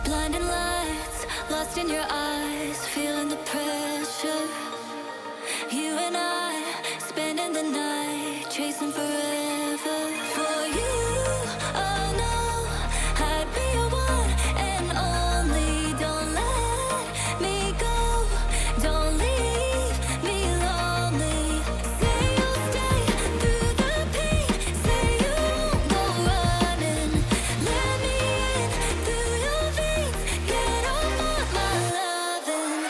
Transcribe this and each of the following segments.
Blinding lights, lost in your eyes, feeling the pressure. You and I, spending the night, chasing forever. For you, oh no, I'd be your one and only. Don't let me go, don't leave me lonely. Say you'll stay through the pain, say you won't go running. Let me in through your veins, get off on my loving.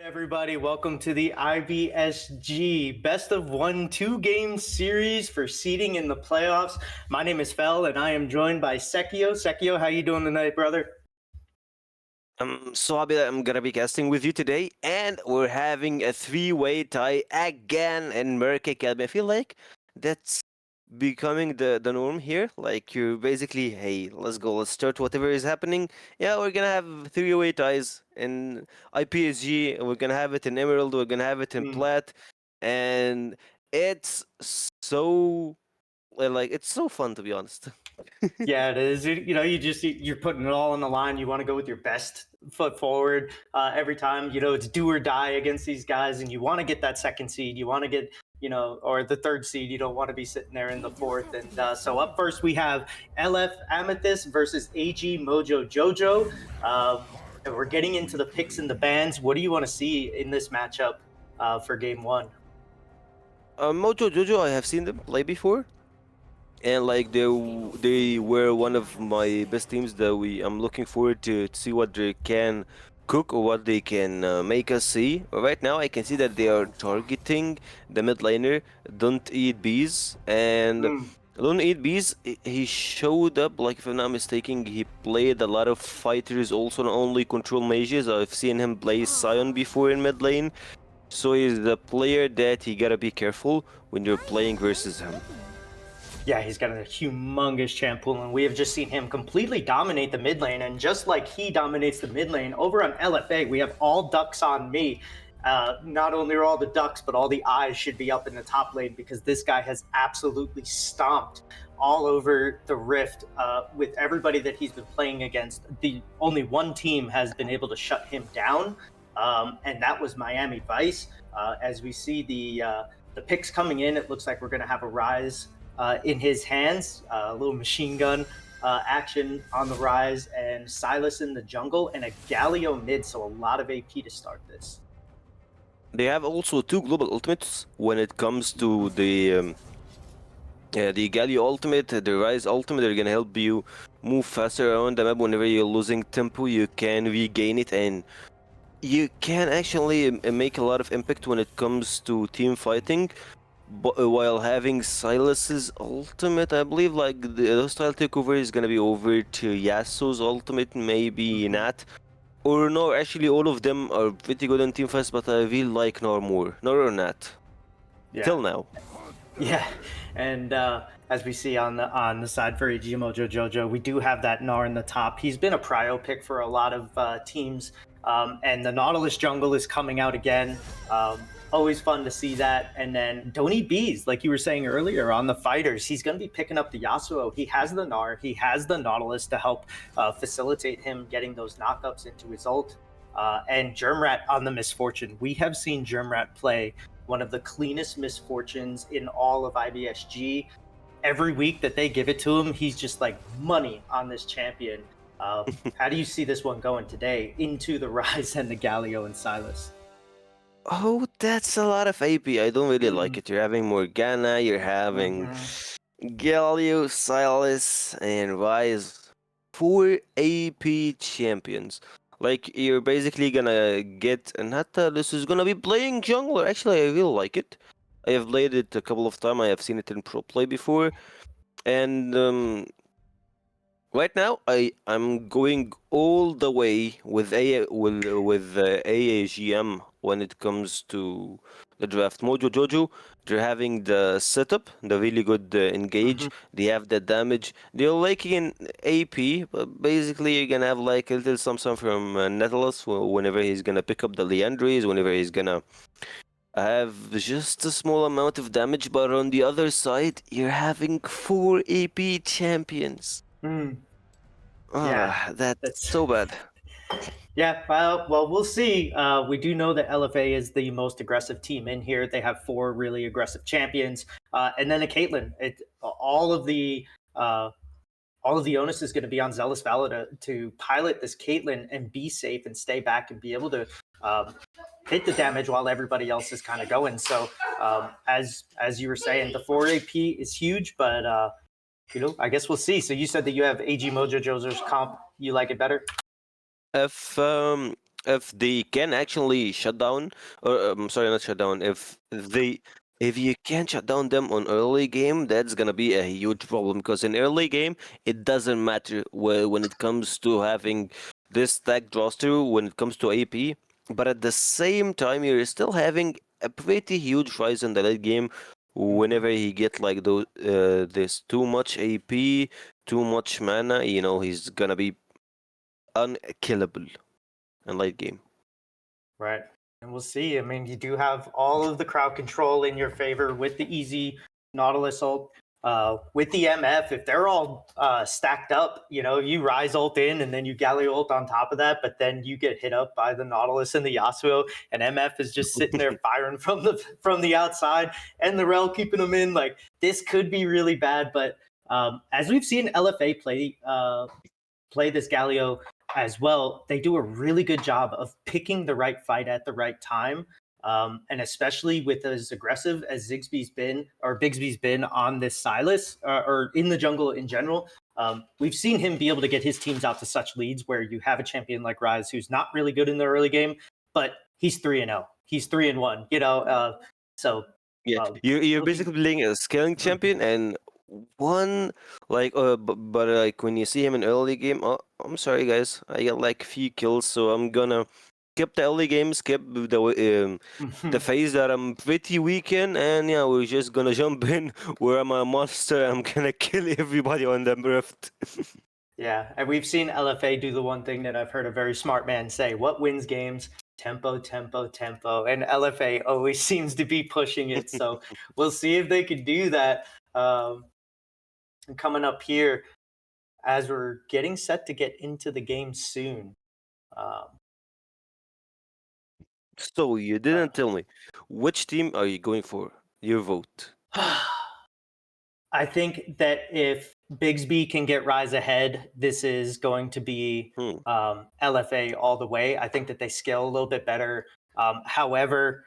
Everybody, welcome to the IBSG Best of 1 2-game series for seeding in the playoffs. My name is Fel, and I am joined by Sekio. Sekio, how you doing tonight, brother? I'm so happy that I'm gonna be casting with you today, and we're having a three-way tie again in Murk Academy. I feel like that's becoming the norm here. Like you're basically, hey, let's go, let's start whatever is happening. Yeah, we're gonna have three-way ties in IPSG. We're gonna have it in Emerald. We're gonna have it in Mm. Plat, and it's so like it's so fun to be honest. Yeah, it is. You know, you're putting it all on the line. You want to go with your best foot forward every time. You know, it's do or die against these guys, and you want to get that second seed. You want to get, you know, or the third seed. You don't want to be sitting there in the fourth. And so up first we have LF Amethyst versus AG Mojo Jojo. And we're getting into the picks and the bans. What do you want to see in this matchup for game one? Mojo Jojo, I have seen them play before, and like they were one of my best teams that I'm looking forward to see what they can cook or what they can make us see. Right now, I can see that they are targeting the mid laner. Don't eat bees, and Mm. don't eat bees. He showed up, like if I'm not mistaken, he played a lot of fighters, also not only control mages. I've seen him play Sion before in mid lane. So he's the player that you gotta be careful when you're playing versus him. Yeah, he's got a humongous champ pool, and we have just seen him completely dominate the mid lane. And just like he dominates the mid lane, over on LFA, we have all ducks on me. Not only are all the ducks, but all the eyes should be up in the top lane because this guy has absolutely stomped all over the Rift with everybody that he's been playing against. The only one team has been able to shut him down, and that was Miami Vice. As we see the picks coming in, it looks like we're going to have a Rise in his hands, a little machine gun action on the Rise, and Silas in the jungle, and a Galio mid, so a lot of AP to start this. They have also two global ultimates when it comes to the Galio ultimate, the Rise ultimate. They're gonna help you move faster around the map. Whenever you're losing tempo, you can regain it, and you can actually make a lot of impact when it comes to team fighting. But while having Silas's ultimate, I believe like the hostile takeover is gonna be over to Yasuo's ultimate, maybe not. Or no, actually all of them are pretty good in team fights, but I really like Nor more. Nor or not. Yeah. Till now. Yeah, and as we see on the side for AG Mojo Jojo, we do have that Gnar in the top. He's been a prio pick for a lot of teams, and the Nautilus jungle is coming out again. Always fun to see that. And then don't eat bees, like you were saying earlier on the fighters. He's going to be picking up the Yasuo. He has the Gnar. He has the Nautilus to help facilitate him getting those knockups into his ult. And Germrat on the Misfortune. We have seen Germrat play one of the cleanest Misfortunes in all of IBSG. Every week that they give it to him, he's just like money on this champion. How do you see this one going today into the Rise and the Galio and Silas? Oh, that's a lot of AP. I don't really like it. You're having Morgana, you're having Galio, Silas, and Rise. 4 AP champions. Like, you're basically gonna get Nata. This is gonna be playing jungler. Actually, I really like it. I have played it a couple of times. I have seen it in pro play before. And right now, I'm going all the way with AAGM when it comes to the draft. Mojo Jojo, they're having the setup, the really good engage. They have the damage. They're liking AP, but basically you're gonna have like a little something from Nautilus whenever he's gonna pick up the Leandries, whenever he's gonna have just a small amount of damage. But on the other side, you're having 4 AP champions. Yeah, That's so bad. Yeah, well, we'll see. We do know that LFA is the most aggressive team in here. They have 4 really aggressive champions, and then a Caitlyn. All of the onus is going to be on Zealous Valor to pilot this Caitlyn and be safe and stay back and be able to hit the damage while everybody else is kind of going. So, as you were saying, the 4 AP is huge, but I guess we'll see. So you said that you have AG Mojo Jojo's comp. You like it better? If they can actually shut down, or I'm sorry, not shut down. If you can shut down them on early game, that's gonna be a huge problem because in early game it doesn't matter when it comes to having this stacked roster when it comes to AP. But at the same time, you're still having a pretty huge rise in the late game Whenever he get like those, this too much AP, too much mana, he's gonna be unkillable in late game. Right. And we'll see. I mean, you do have all of the crowd control in your favor with the easy Nautilus ult. With the MF, if they're all stacked up, you Rise ult in and then you Galio ult on top of that, but then you get hit up by the Nautilus and the Yasuo, and MF is just sitting there firing from the outside, and the Rel keeping them in. Like, this could be really bad, but as we've seen LFA play this Galio as well, they do a really good job of picking the right fight at the right time. And especially with as aggressive as Bigsby's been on this Silas or in the jungle in general, we've seen him be able to get his teams out to such leads where you have a champion like Rise who's not really good in the early game, but he's 3-0. He's 3-1. So Yeah, you're looking. basically playing a scaling champion, and one but like when you see him in early game, oh, I'm sorry guys, I got like few kills, so I'm gonna skip the early game, skip the phase that I'm pretty weak in, and yeah, we're just gonna jump in where I'm a monster. I'm gonna kill everybody on the rift. Yeah, and we've seen LFA do the one thing that I've heard a very smart man say: "What wins games? Tempo, tempo, tempo." And LFA always seems to be pushing it. So we'll see if they can do that. And coming up here, as we're getting set to get into the game soon. Um, So you didn't tell me which team are you going for? Your vote. I think that if Bigsby can get Rise ahead, this is going to be LFA all the way. I think that they scale a little bit better. However,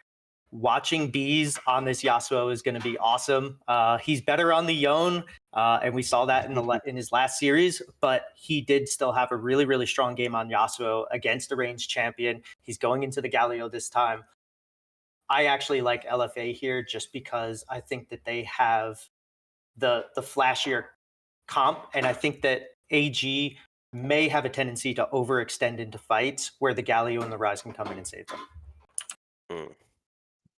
watching Bees on this Yasuo is going to be awesome. He's better on the Yone, and we saw that in his last series, but he did still have a really, really strong game on Yasuo against a ranged champion. He's going into the Galio this time. I actually like LFA here just because I think that they have the flashier comp, and I think that AG may have a tendency to overextend into fights where the Galio and the Rise can come in and save them.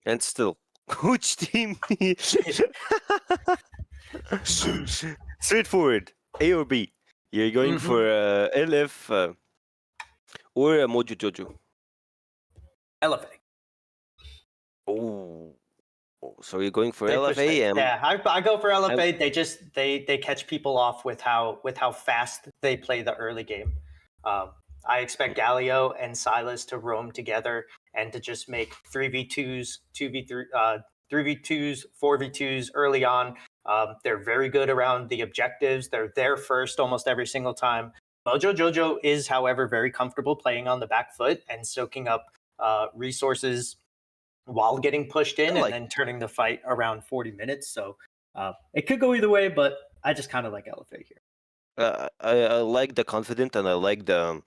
And still, which team? Straightforward. A or B. You're going for LF or Mojo Jojo. LFA. Oh, so you're going for They LFA? Yeah, I go for LFA. They catch people off with how fast they play the early game. I expect Galio and Silas to roam together and to just make 3v2s, 2v3, 3v2s, 4v2s early on. They're very good around the objectives. They're there first almost every single time. Mojo Jojo is, however, very comfortable playing on the back foot and soaking up resources while getting pushed in and then turning the fight around 40 minutes. So it could go either way, but I just kind of like LFA here. I like the confident, and I like the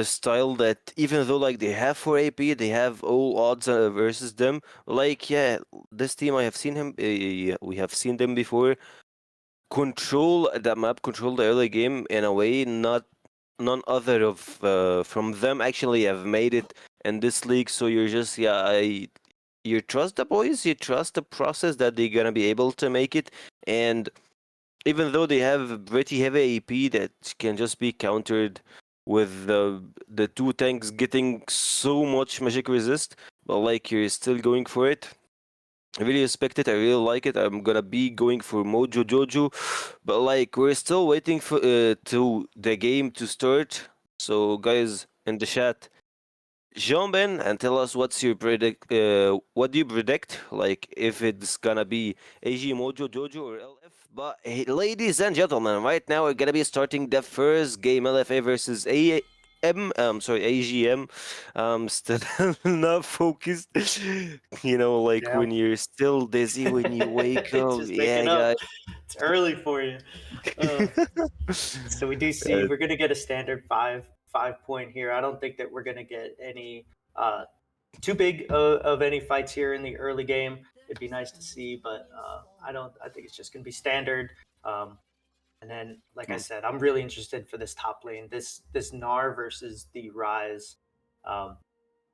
style that even though like they have 4 AP, they have all odds versus them. Like, yeah, this team I have seen him. We have seen them before. Control the map, control the early game in a way none other of from them actually have made it in this league. So you're just you trust the boys, you trust the process that they're gonna be able to make it, and even though they have pretty heavy AP that can just be countered with the two tanks getting so much magic resist, but like you're still going for it. I really respect it. I really like it. I'm gonna be going for Mojo Jojo, but like we're still waiting for to the game to start. So guys in the chat, jump in and tell us what's your predict. What do you predict? Like if it's gonna be AG, Mojo Jojo, or LF? But hey, ladies and gentlemen, right now we're gonna be starting the first game, LFA versus AGM. Still not focused. Like when you're still dizzy when you wake up. Just Yeah, waking up. guys. It's early for you. So we do see we're going to get a standard five point here. I don't think that we're going to get any too big of any fights here in the early game. It'd be nice to see, but I don't. I think it's just going to be standard. And then, like I said, I'm really interested for this top lane. This Gnar versus the Rise. Hold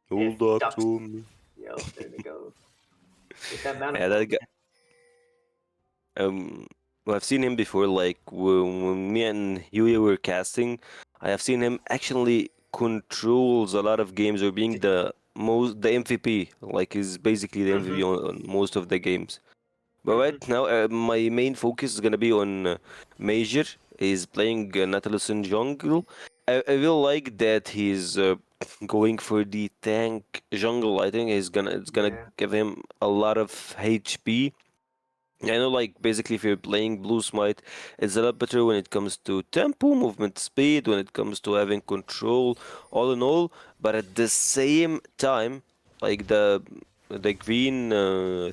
If up Ducks, to me. there they go. Get that mana Yeah, that farm. guy. Um, well, I've seen him before. Like when me and Huey were casting, I have seen him actually controls a lot of games or being the MVP. Like he's basically the MVP Mm-hmm. on most of the games. But Mm-hmm. right now, my main focus is gonna be on Major. He's playing Nautilus in jungle. I really like that he's going for the tank jungle. I think it's gonna Yeah. give him a lot of HP. I know, like basically, if you're playing Blue Smite, it's a lot better when it comes to tempo, movement speed, when it comes to having control, all in all. But at the same time, like the green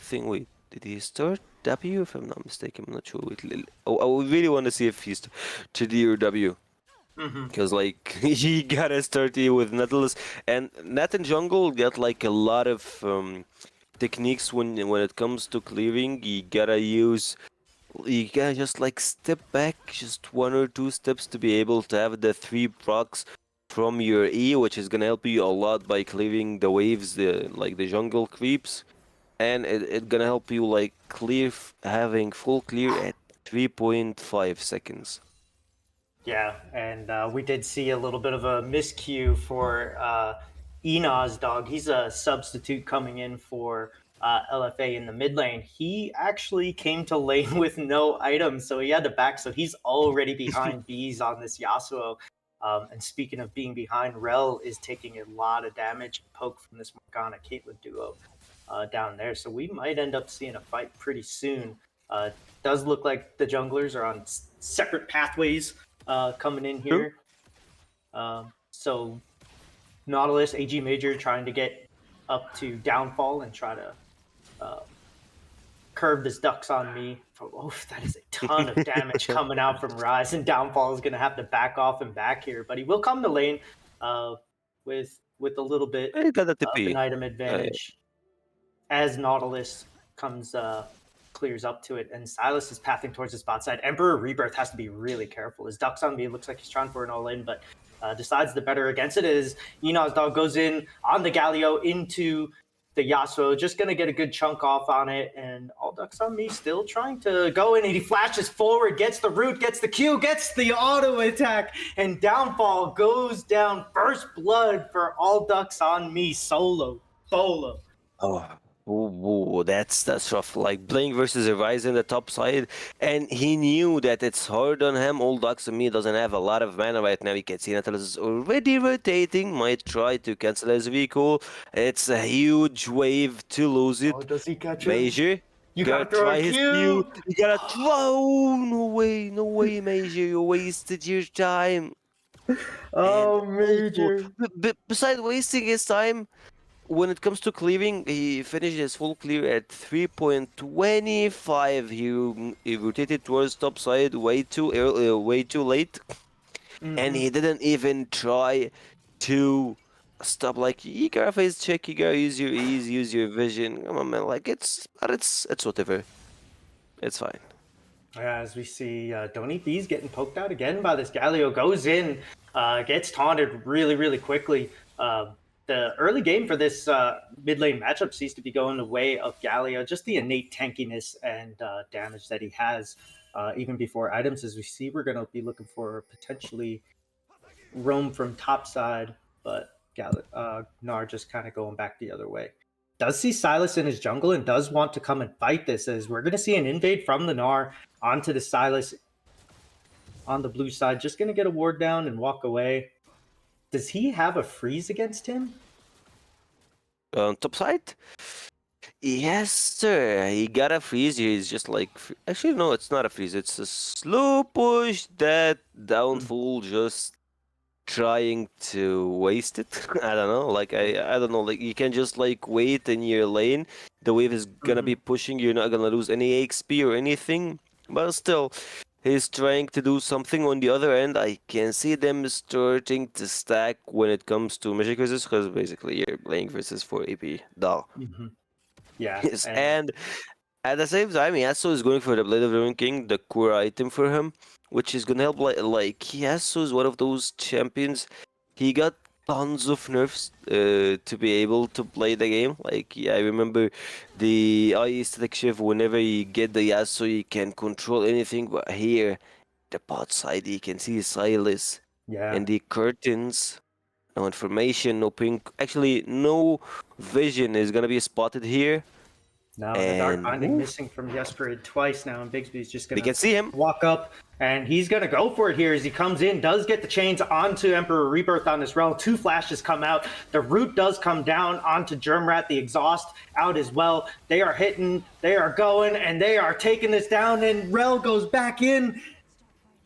thing. Wait, did he start W? If I'm not mistaken, I'm not sure. Wait, I really want to see if he's to D or W. Mm-hmm. Because like he gotta start here with Nautilus and Nat and Jungle get like a lot of techniques when it comes to clearing. You gotta just like step back just one or two steps to be able to have the three procs from your E, which is gonna help you a lot by clearing the waves, like the jungle creeps, and it gonna help you like having full clear at 3.5 seconds. Yeah, and we did see a little bit of a miscue for Enaz dog. He's a substitute coming in for LFA in the mid lane. He actually came to lane with no items, so he had to back. So he's already behind bees on this Yasuo. And speaking of being behind, Rel is taking a lot of damage and poke from this Morgana Caitlyn duo down there. So we might end up seeing a fight pretty soon. Does look like the junglers are on separate pathways coming in True. here. So Nautilus, AG Major trying to get up to downfall and try to uh, curve this ducks on me. Oh, that is a ton of damage coming out from Rise, and downfall is going to have to back off and back here, but he will come to lane uh, with a little bit I got a of an TP. item Uh, advantage as Nautilus comes clears up to it, and Silas is pathing towards the spot side. Emperor Rebirth has to be really careful. His ducks on me looks like he's trying for an all in, but decides the better against it is Enaz dog goes in on the Galio into the Yasuo, just gonna get a good chunk off on it, and all ducks on me still trying to go in, and he flashes forward, gets the root, gets the Q, gets the auto attack, and downfall goes down. First blood for all ducks on me solo. Oh, that's rough. Like playing versus a Rise in the top side, and he knew that it's hard on him. Old Oxami doesn't have a lot of mana right now. You can see Nautilus is already rotating. Might try to cancel his recall. It's a huge wave to lose Oh, it. does he catch him? Major, You gotta gotta throw a try his Q. Q. You gotta try. Oh, no way, no way, Major. You wasted your time. And Oh, also, Major. besides wasting his time, when it comes to clearing, he finished his full clear at 3.25. He rotated towards top side way too early, way too late, and Mm-hmm. he didn't even try to stop. Like you gotta face check, you gotta use your ease, use your vision. Come on, man. Like it's whatever. It's fine. As we see, Don't Eat Bees getting poked out again by this Galio. Goes in, gets taunted really, really quickly. The early game for this mid lane matchup seems to be going the way of Galio. Just the innate tankiness and damage that he has, even before items. As we see, we're going to be looking for potentially roam from top side, but Gnar just kind of going back the other way. Does see Silas in his jungle and does want to come and fight this, as we're going to see an invade from the Gnar onto the Silas on the blue side. Just going to get a ward down and walk away. Does he have a freeze against him? On top side, yes, sir. He got a freeze. He's just like actually no, it's not a freeze. It's a slow push that downfall just trying to waste it. I don't know. Like I don't know. Like you can just like wait in your lane. The wave is gonna be Mhm. pushing. You're not gonna lose any XP or anything. But still, he's trying to do something on the other end. I can see them starting to stack when it comes to magic resist because basically you're playing versus for AP. Duh. Mhm. Yeah, Yes, and and at the same time, Yasuo is going for the Blade of the Ruined King, the core item for him, which is gonna help. Like Yasuo is one of those champions. He got tons of nerfs to be able to play the game. Like, yeah, I remember the IE static shift. Whenever you get the Yasuo, you can control anything. But here, the bot side, you can see Silas Yeah. and the curtains. No information, no ping. Actually, no vision is gonna be spotted here. No, and the Dark And Binding missing from Jesperid twice now, and Bigsby's just we gonna can see him. walk up, and he's gonna go for it here as he comes in, does get the chains onto Emperor Rebirth on this realm. Two flashes come out. The root does come down onto Germrat, the exhaust out as well. They are hitting, they are going, and they are taking this down, and Rel goes back in.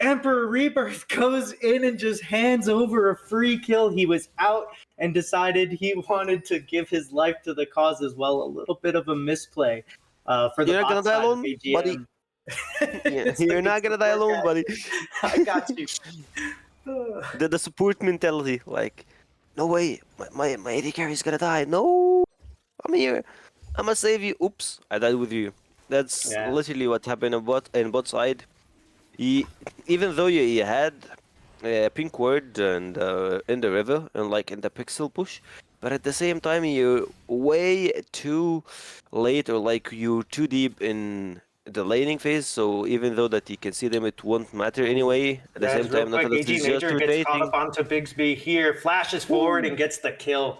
Emperor Rebirth goes in and just hands over a free kill. He was out and decided he wanted to give his life to the cause as well. A little bit of a misplay for the You're not gonna bot die side of alone, buddy. AGM. Yeah, It's you're like not it's gonna the die poor alone, guy. buddy. I got you. The support mentality, like, no way, my AD carry is gonna die. No, I'm here. I'm gonna save you. Oops, I died with you. That's Yeah. literally what happened in bot side. Even though you had pink word and in the river and like in the pixel push, but at the same time you're way too late or like you're too deep in the laning phase. So even though that you can see them, it won't matter anyway. At the Yeah, same just real time, quick, Nautilus AG is just Major gets caught rotating. up onto Bigsby here, flashes forward and gets the kill.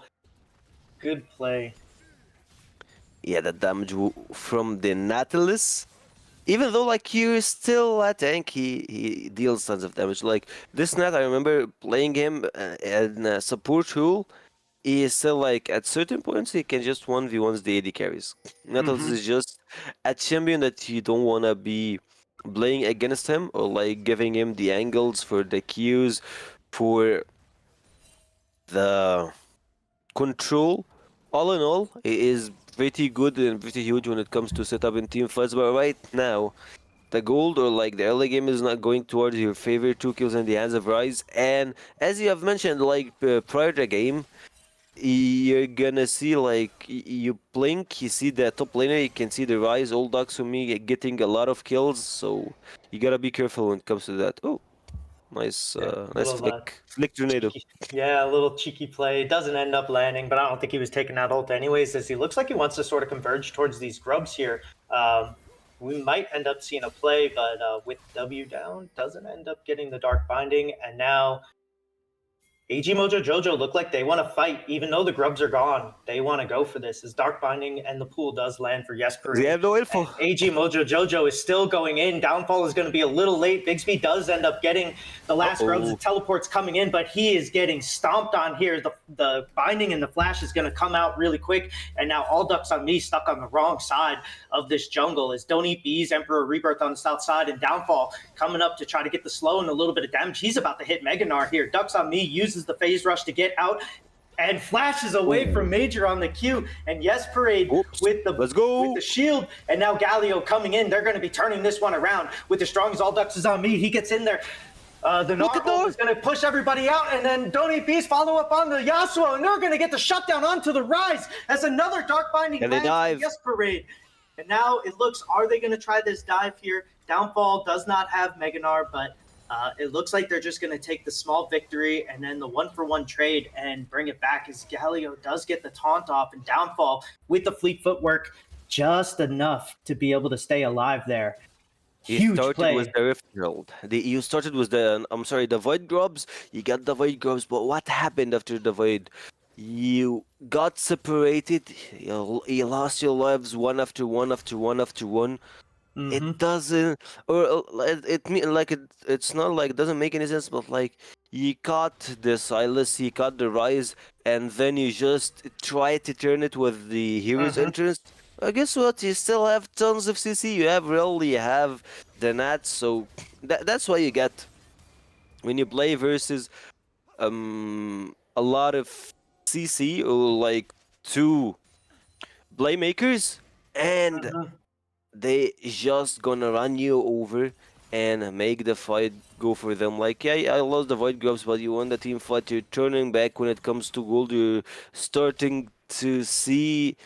Good play. Yeah, the damage from the Nautilus. Even though like you're still a tank, he deals tons of damage. Like this Nat, I remember playing him in a support role. He is still like at certain points he can just 1v1s the AD carries. Nautilus is just a champion that you don't wanna be playing against him or like giving him the angles for the Qs, for the control. All in all, he is pretty good and pretty huge when it comes to setup in team fights. But right now, the gold or like the early game is not going towards your favorite two kills in the hands of Rise. And as you have mentioned, like prior to the game, you're gonna see like you blink, you see the top laner, you can see the Rise old dogs for me getting a lot of kills. So you gotta be careful when it comes to that. Oh, nice, Yeah, nice little flick tornado. cheeky, yeah, a little cheeky play. It doesn't end up landing, but I don't think he was taking that ult anyways, as he looks like he wants to sort of converge towards these grubs here. We might end up seeing a play, but with W down, doesn't end up getting the Dark Binding, and now AG Mojo Jojo look like they want to fight, even though the grubs are gone. They want to go for this. As Dark Binding and the pool does land for Yes They Parade. have no info. AG Mojo Jojo is still going in. Downfall is going to be a little late. Bigsby does end up getting the last grubs. The teleport's coming in, but he is getting stomped on here. The binding and the flash is going to come out really quick. And now all ducks on me stuck on the wrong side of this jungle as Don't Eat Bees, Emperor Rebirth on the south side, and Downfall coming up to try to get the slow and a little bit of damage. He's about to hit Meganar here. Ducks on me uses the phase rush to get out and flashes away from Major on the Q. And Yes Parade with the shield, and now Galio coming in. They're going to be turning this one around with the strongest. All ducks is on me. He gets in there. The Narwhal is going to push everybody out, and then Don't Eat Beast follow up on the Yasuo, and they're going to get the shutdown onto the Rise as another Dark Binding lands for Yes Parade. And now it looks, are they going to try this dive here? Downfall does not have Meganar, but it looks like they're just going to take the small victory and then the 1-for-1 trade and bring it back as Galio does get the taunt off, and Downfall with the fleet footwork just enough to be able to stay alive there. Huge play. With the Rift Herald. You started with the, I'm sorry, the Void Grubs. You got the Void Grubs, but what happened after the Void? You got separated. You lost your lives one after one after one after one. It doesn't, or it's not like it doesn't make any sense, but like you caught the Silas, you caught the Rise, and then you just try to turn it with the hero's entrance. Guess what? You still have tons of CC. You have Rel, you have the Nats, so that's why you get when you play versus a lot of CC or like two playmakers and. They just gonna run you over and make the fight go for them. Like, yeah, I lost the Void Grubs, but you won the team fight. You're turning back when it comes to gold. You're starting to see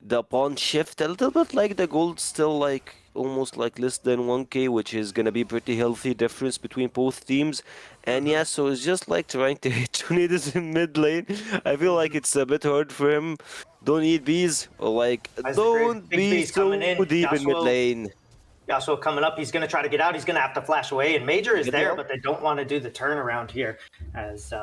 the pawn shift a little bit. Like the gold still like almost like less than 1k, which is gonna be pretty healthy difference between both teams. And yeah, so it's just like trying to hit tornadoes in mid lane. I feel like it's a bit hard for him. Don't eat bees, or like As the grid, don't be Bigsby's coming so in. deep in mid lane. Yasuo coming up. He's going to try to get out. He's going to have to flash away. And Major is Get the there, ult. but they don't want to do the turnaround here. As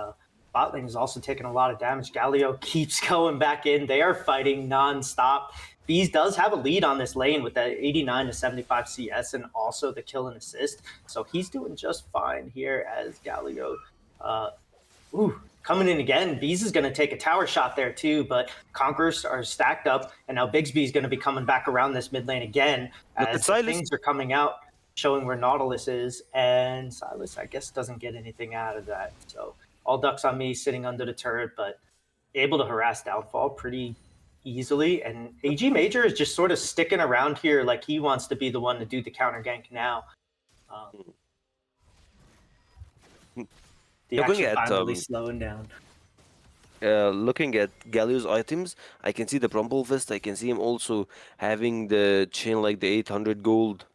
bot lane is also taking a lot of damage. Galio keeps going back in. They are fighting nonstop. Bees does have a lead on this lane with that 89 to 75 CS and also the kill and assist. So he's doing just fine here as Galio coming in again. Bees is going to take a tower shot there too, but Conquerors are stacked up, and now Bigsby is going to be coming back around this mid lane again Look at as the Silas. things are coming out, showing where Nautilus is, and Silas, I guess, doesn't get anything out of that. So all ducks on me, sitting under the turret, but able to harass Downfall pretty easily. And AG Major is just sort of sticking around here like he wants to be the one to do the counter gank now. The Looking action at, finally slowing down. Looking at Galio's items, I can see the Brumble Vest. I can see him also having the chain like the 800 gold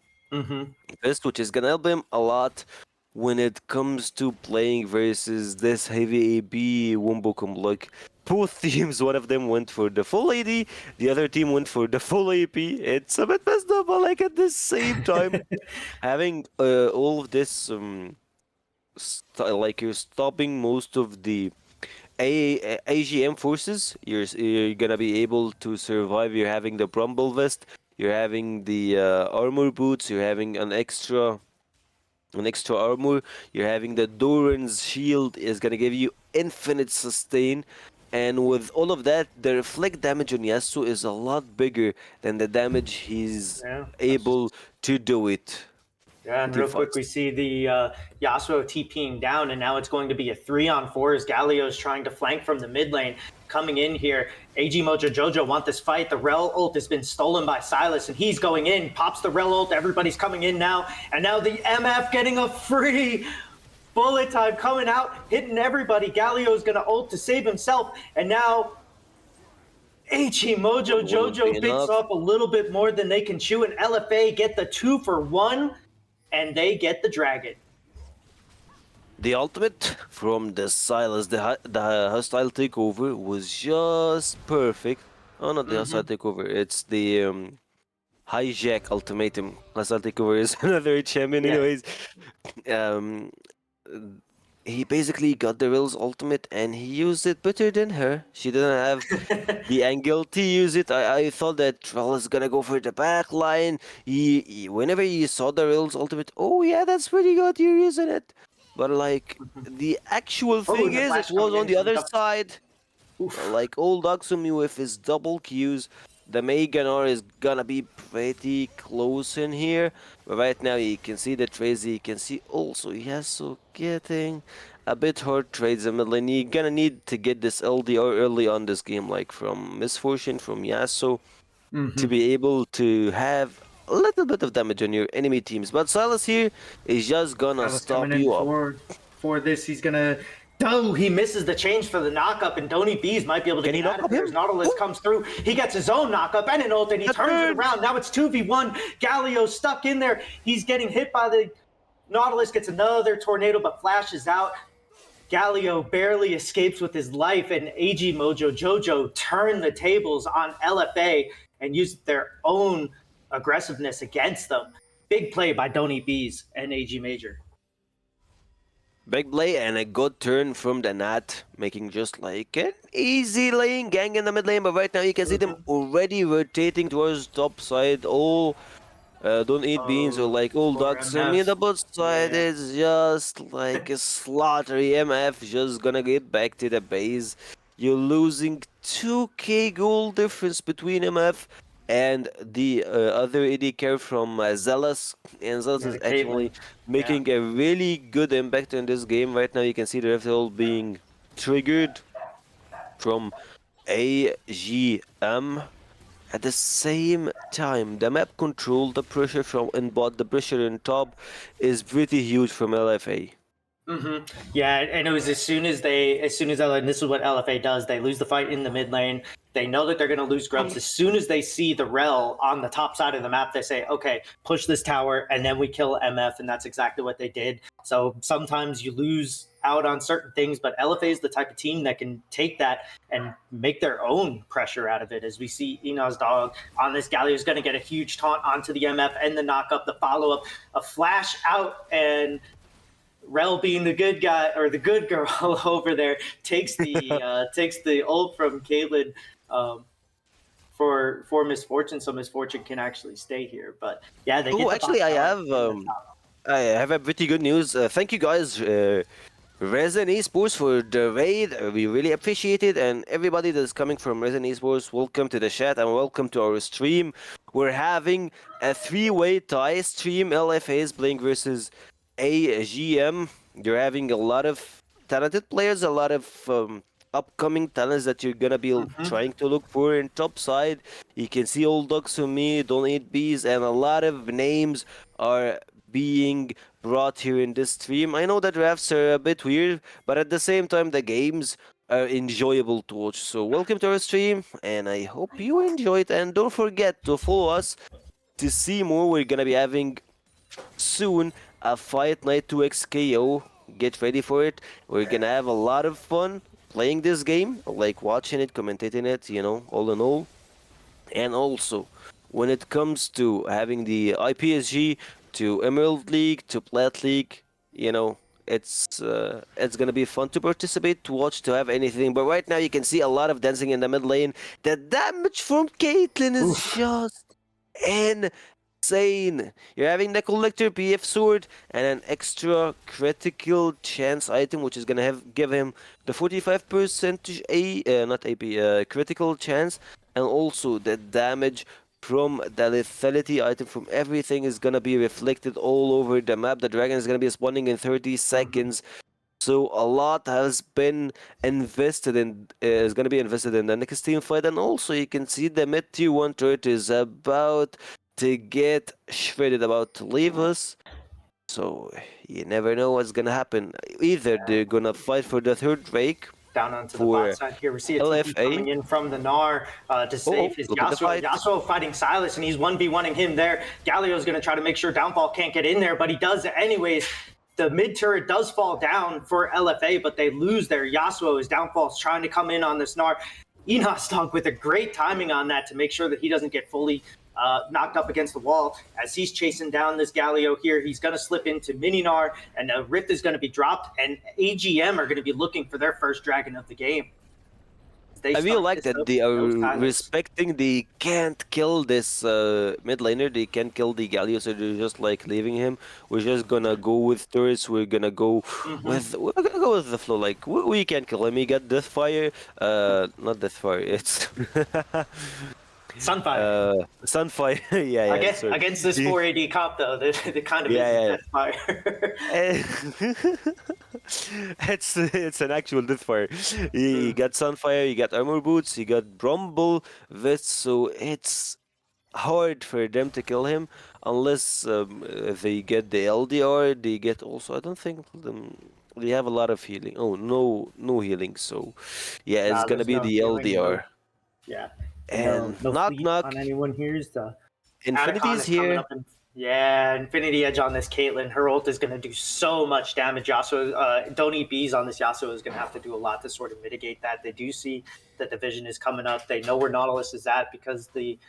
vest, which is gonna help him a lot when it comes to playing versus this heavy AB Wombo combo. Like both teams, one of them went for the full AD, the other team went for the full AP. It's a bit messed up, but like at the same time, having all of this like you're stopping most of the AGM forces, you're gonna be able to survive. You're having the Brumble Vest, you're having the armor boots, you're having an extra armor, you're having the Doran's shield is gonna give you infinite sustain. And with all of that, the reflect damage on Yasuo is a lot bigger than the damage he's able to do it. Yeah, and real quick, we see the Yasuo TPing down, and now it's going to be a 3-on-4 as Galio's trying to flank from the mid lane. Coming in here, AG Mojo Jojo want this fight. The Rel ult has been stolen by Silas, and he's going in, pops the Rel ult. Everybody's coming in now, and now the MF getting a free bullet time coming out, hitting everybody. Galio's going to ult to save himself, and now AG Mojo Jojo picks up a little bit more than they can chew, and LFA get the 2-for-1. And they get the dragon. The ultimate from the Silas, the hostile takeover was just perfect. Oh, not the hostile takeover. It's the hijack ultimatum. Hostile takeover is another champion, anyways. He basically got the Rill's ultimate and he used it better than her. She didn't have the angle to use it. I thought that Rell is gonna go for the back line. Whenever he saw the Rill's ultimate, oh yeah, that's pretty good, you're using it. But like, the actual thing is, it was on the other side. Like, old Aksumi with his double Qs. The Meganar is gonna be pretty close in here. But right now you can see the trades, you can see also Yasuo getting a bit hard trades in mid lane. You're gonna need to get this LDR early on this game, like from Misfortune, from Yasuo, to be able to have a little bit of damage on your enemy teams. But Silas here is just gonna stop you up. For this, he's gonna... Oh, he misses the change for the knockup, and Donny Bees might be able to get out of here as Nautilus comes through. He gets his own knockup and an ult, and he turns it around. Now it's 2v1. Galio stuck in there. He's getting hit by the... Nautilus gets another tornado, but flashes out. Galio barely escapes with his life, and AG Mojo Jojo turn the tables on LFA and use their own aggressiveness against them. Big play by Donny Bees and AG Major. Big play and a good turn from the Nat, making just like an easy lane gang in the mid lane. But right now you can see them already rotating towards top side. All don't eat beans or like all ducks. I mean, the bot side is just like a slaughter. MF just gonna get back to the base. You're losing 2k gold difference between MF and the other AD carry from Zealous, and Zealous is actually making a really good impact in this game. Right now you can see the refill being triggered from AGM. At the same time, the map control, the pressure from in bot, the pressure in top is pretty huge from LFA. Yeah, and it was as soon as and this is what LFA does, they lose the fight in the mid lane. They know that they're going to lose grubs. As soon as they see the rel on the top side of the map, they say, okay, push this tower, and then we kill MF, and that's exactly what they did. So sometimes you lose out on certain things, but LFA is the type of team that can take that and make their own pressure out of it. As we see Inaz Dog on this Galio is going to get a huge taunt onto the MF and the knock up, the follow-up, a flash out, and Rel, being the good guy or the good girl over there, takes the ult from Caitlyn for Misfortune, so Misfortune can actually stay here. But yeah, they get the actually, I have a pretty good news. Thank you guys, Resin Esports, for the raid. We really appreciate it, and everybody that's coming from Resin Esports, welcome to the chat and welcome to our stream. We're having a 3-way tie stream. LFA is playing versus AGM. You're having a lot of talented players, a lot of upcoming talents that you're gonna be trying to look for in top side. You can see Old Dogs from me, Don't Eat Bees, and a lot of names are being brought here in this stream. I know that drafts are a bit weird, but at the same time the games are enjoyable to watch. So welcome to our stream, and I hope you enjoy it, and don't forget to follow us to see more. We're gonna be having soon a Fight Night 2x KO. Get ready for it. We're gonna have a lot of fun playing this game, like watching it, commentating it, all in all. And also, when it comes to having the IPSG to Emerald League to Plat League, it's gonna be fun to participate, to watch, to have anything. But right now you can see a lot of dancing in the mid lane. The damage from Caitlyn is just insane. You're having the Collector PF Sword and an extra critical chance item, which is gonna give him the 45% critical chance, and also the damage from the lethality item from everything is gonna be reflected all over the map. The dragon is gonna be spawning in 30 seconds. So a lot has been invested in, is going to be invested in the next team fight. And also you can see the mid tier 1 turret is about to get shredded, about to leave us. So you never know what's going to happen. Either they're going to fight for the third Drake. Down onto the bot side here, we see a TP coming in from the Gnar to save his Yasuo. Yasuo fighting Silas, and he's 1v1ing him there. Galio's going to try to make sure Downfall can't get in there, but he does anyways. The mid turret does fall down for LFA, but they lose their Yasuo as Downfall's trying to come in on this Gnar. Enosdog with a great timing on that to make sure that he doesn't get fully knocked up against the wall. As he's chasing down this Galio here, he's going to slip into Mininar, and a Rift is going to be dropped, and AGM are going to be looking for their first dragon of the game. I really like that they are respecting, they can't kill this mid laner, they can't kill the Galio, so they're just like leaving him. We're just gonna go with turrets, we're gonna go with the flow, like we can't kill him. He got Deathfire, not Deathfire, it's Sunfire. Sunfire, yeah. Against this 4AD comp though, the kind of Deathfire. It's an actual Deathfire. He got Sunfire, he got Armor Boots, he got Brumble Vest, so it's hard for them to kill him unless they get the LDR. They get also, I don't think they have a lot of healing. Oh, no healing, so yeah, it's gonna be the LDR. Yeah. And knock on anyone here is the Infinity's here. Yeah, Infinity Edge on this Caitlyn. Her ult is going to do so much damage. Yasuo, Don't Eat Bees on this Yasuo is going to have to do a lot to sort of mitigate that. They do see that the vision is coming up. They know where Nautilus is at because the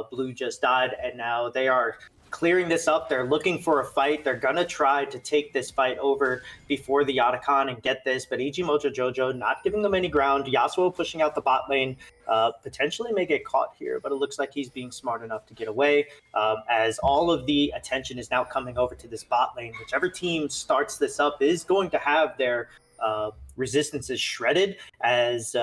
blue just died, and now they are clearing this up. They're looking for a fight. They're going to try to take this fight over before the Otacon and get this, but EG Mojo Jojo not giving them any ground. Yasuo pushing out the bot lane, potentially may get caught here, but it looks like he's being smart enough to get away, as all of the attention is now coming over to this bot lane. Whichever team starts this up is going to have their resistances shredded, as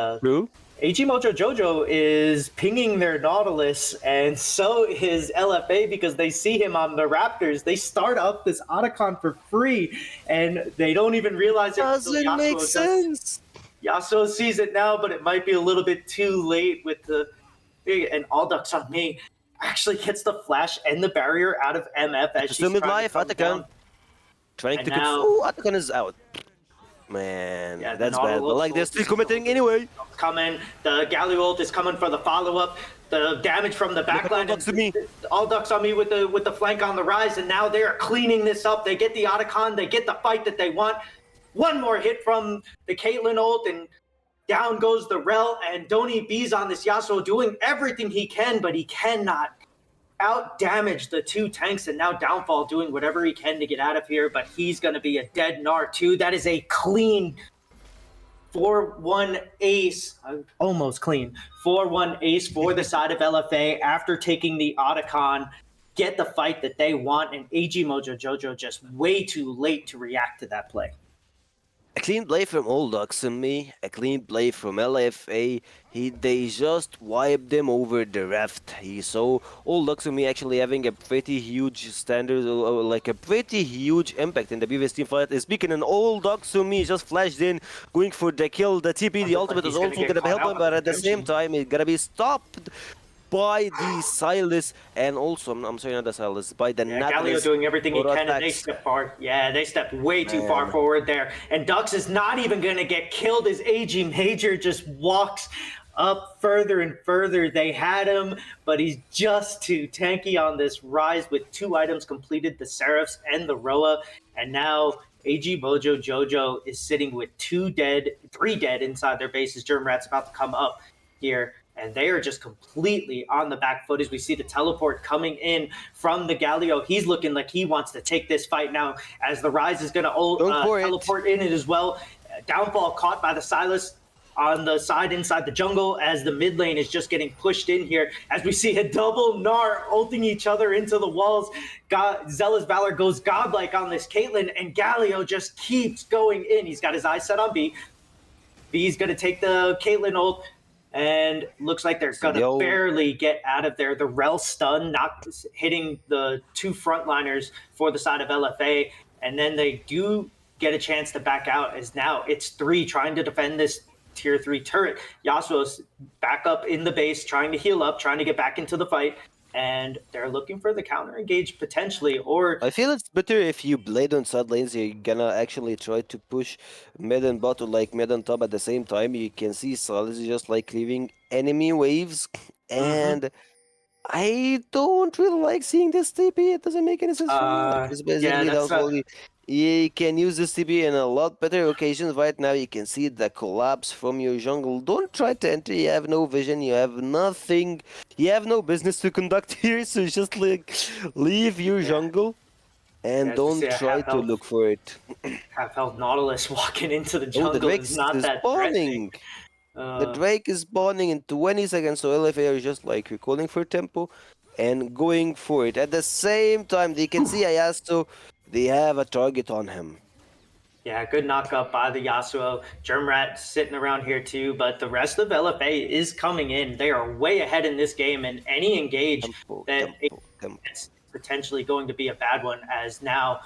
AG Mojo Jojo is pinging their Nautilus, and so is LFA because they see him on the Raptors. They start up this Otacon for free, and they don't even realize it. Doesn't make sense. Yasuo sees it now, but it might be a little bit too late with the... And All Ducks on Me actually gets the flash and the barrier out of MF as she's trying to come down. Trying to... Oh, Otacon is out. Man, Yeah, the that's bad. But Nautilus like they're ult still is committing anyway. coming. The Galio ult is coming for the follow-up. The damage from the Look at all backline. ducks to me. All ducks on me with the flank on the rise, and now they're cleaning this up. They get the Otacon. They get the fight that they want. One more hit from the Caitlyn ult, and down goes the Rel, and Donny B's on this Yasuo doing everything he can, but he cannot out damage the two tanks, and now Downfall doing whatever he can to get out of here, but he's going to be a dead Gnar too. That is a clean 4-1 ace, almost clean 4-1 ace for the side of LFA after taking the Otacon, get the fight that they want, and AG Mojo Jojo just way too late to react to that play. A clean play from Old Ducks and me, a clean play from LFA. They just wiped them over the raft. He saw Old Ducks and me actually having a pretty huge standard, like a pretty huge impact in the previous team fight. Speaking, and Old Ducks and me just flashed in, going for the kill. The TP, the ultimate is also gonna help him, but at the same time, it's gonna be stopped by the Silas, and also, I'm sorry, not the Silas, by the Galio doing everything he can, and they step far. Yeah, they stepped way too far forward there. And Dux is not even going to get killed as AG Major just walks up further and further. They had him, but he's just too tanky on this rise with 2 items completed, the Seraphs and the Roa. And now AG Mojo Jojo is sitting with 3 dead inside their bases. Germrat's about to come up here, and they are just completely on the back foot as we see the teleport coming in from the Galio. He's looking like he wants to take this fight now as the Rise is going to teleport in it as well. Downfall caught by the Silas on the side inside the jungle as the mid lane is just getting pushed in here as we see a double Gnar ulting each other into the walls. Zealous Valor goes godlike on this Caitlyn, and Galio just keeps going in. He's got his eyes set on B. B's going to take the Caitlyn ult, and looks like they're going to barely get out of there. The Rel stun hitting the 2 frontliners for the side of LFA, and then they do get a chance to back out as now it's 3 trying to defend this tier 3 turret. Yasuo's back up in the base, trying to heal up, trying to get back into the fight, and they're looking for the counter engage potentially. Or I feel it's better if you blade on side lanes. You're gonna actually try to push mid and bot, or like mid and top at the same time. You can see Salis is just like leaving enemy waves, and I don't really like seeing this TP. It doesn't make any sense for me. Like, it's basically you can use this TP in a lot better occasions. Right now, you can see the collapse from your jungle. Don't try to enter. You have no vision. You have nothing. You have no business to conduct here. So just like leave your jungle and don't try to look for it. Half-health Nautilus walking into the jungle. The Drake is not that spawning. The Drake is spawning in 20 seconds, so LFA are just like recalling for tempo and going for it. At the same time, they can see Ayasto. They have a target on him. Yeah, good knock-up by the Yasuo. Germrat sitting around here too, but the rest of LFA is coming in. They are way ahead in this game, and any engage it's potentially going to be a bad one, as now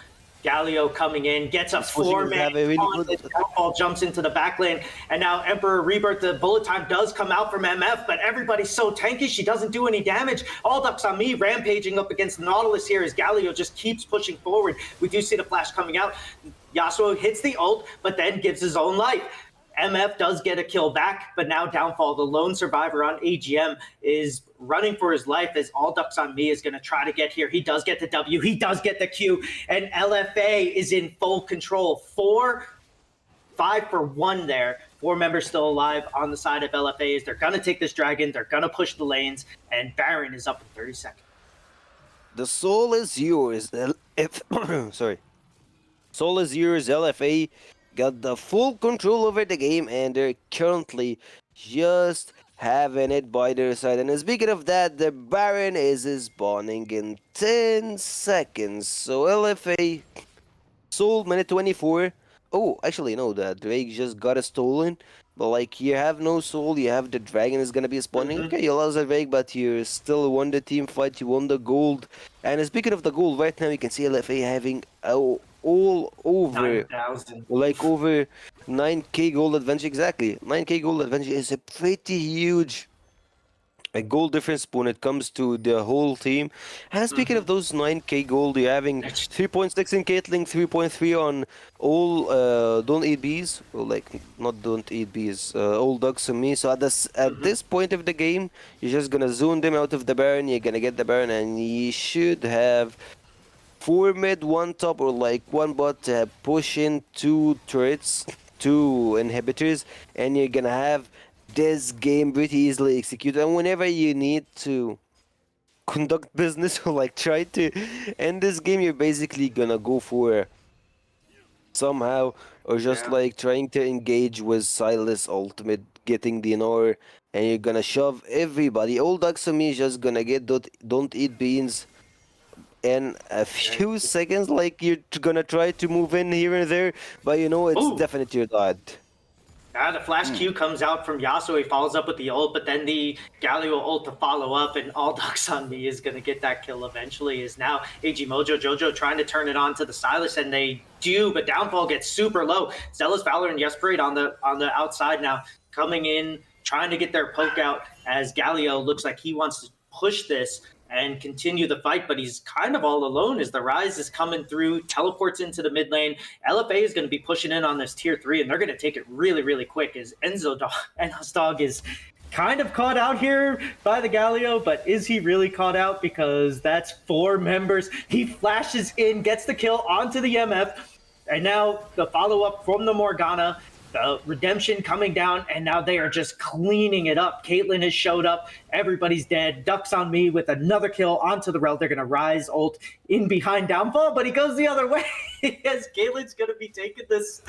Galio coming in, gets a 4-man Downfall, jumps into the back lane, and now Emperor Rebirth, the bullet time does come out from MF, but everybody's so tanky, she doesn't do any damage. All ducks on me, rampaging up against Nautilus here as Galio just keeps pushing forward. We do see the flash coming out. Yasuo hits the ult, but then gives his own life. MF does get a kill back, but now Downfall, the lone survivor on AGM, is running for his life as All Ducks on Me is going to try to get here. He does get the W, he does get the Q, and LFA is in full control. 5 for 1 there. 4 members still alive on the side of LFA as they're going to take this dragon, they're going to push the lanes, and Baron is up in 30 seconds. The soul is yours. Sorry. Soul is yours, LFA got the full control over the game, and they're currently just having it by their side. And speaking of that, the Baron is spawning in 10 seconds. So LFA sold minute 24. Oh, actually, no, the Drake just got it stolen. But like, you have no soul, you have the dragon is gonna be spawning. Okay, you lost the Drake, but you still won the team fight, you won the gold. And speaking of the gold, right now you can see LFA having all over 9,000. like over 9k gold advantage. Exactly, 9k gold advantage is a pretty huge a goal difference when it comes to the whole team. And speaking of those 9k gold, you're having 3.6 in Caitlyn, 3.3 on all don't eat bees, well, like not don't eat bees, all dogs on me. So at this point of the game, you're just gonna zone them out of the Baron. You're gonna get the Baron, and you should have 4 mid, 1 top, or like 1 bot to push in 2 turrets, 2 inhibitors, and you're gonna have this game pretty easily executed. And whenever you need to conduct business or like try to end this game, you're basically gonna go for somehow, or just Yeah. like trying to engage with Silas ultimate, getting the Nor, and you're gonna shove everybody. All Daxami is just gonna get don't eat beans in a few seconds. Like you're gonna try to move in here and there, but you know it's Ooh. definitely your dad. The flash Q comes out from Yasuo. He follows up with the ult, but then the Galio ult to follow up, and all ducks on me is going to get that kill eventually. Is now AG Mojo Jojo trying to turn it on to the Silas, and they do, but downfall gets super low. Zealous Valor and Yesparade on the outside now, coming in, trying to get their poke out as Galio looks like he wants to push this and continue the fight, but he's kind of all alone as the Rise is coming through, teleports into the mid lane. LFA is going to be pushing in on this tier 3, and they're going to take it really, really quick as Enzo's dog is kind of caught out here by the Galio, but is he really caught out? Because that's 4 members. He flashes in, gets the kill onto the MF, and now the follow-up from the Morgana, the redemption coming down, and now they are just cleaning it up. Caitlyn has showed up. Everybody's dead. Ducks on me with another kill onto the Rel. They're going to Rise ult in behind downfall, but he goes the other way as Caitlyn's going to be taking this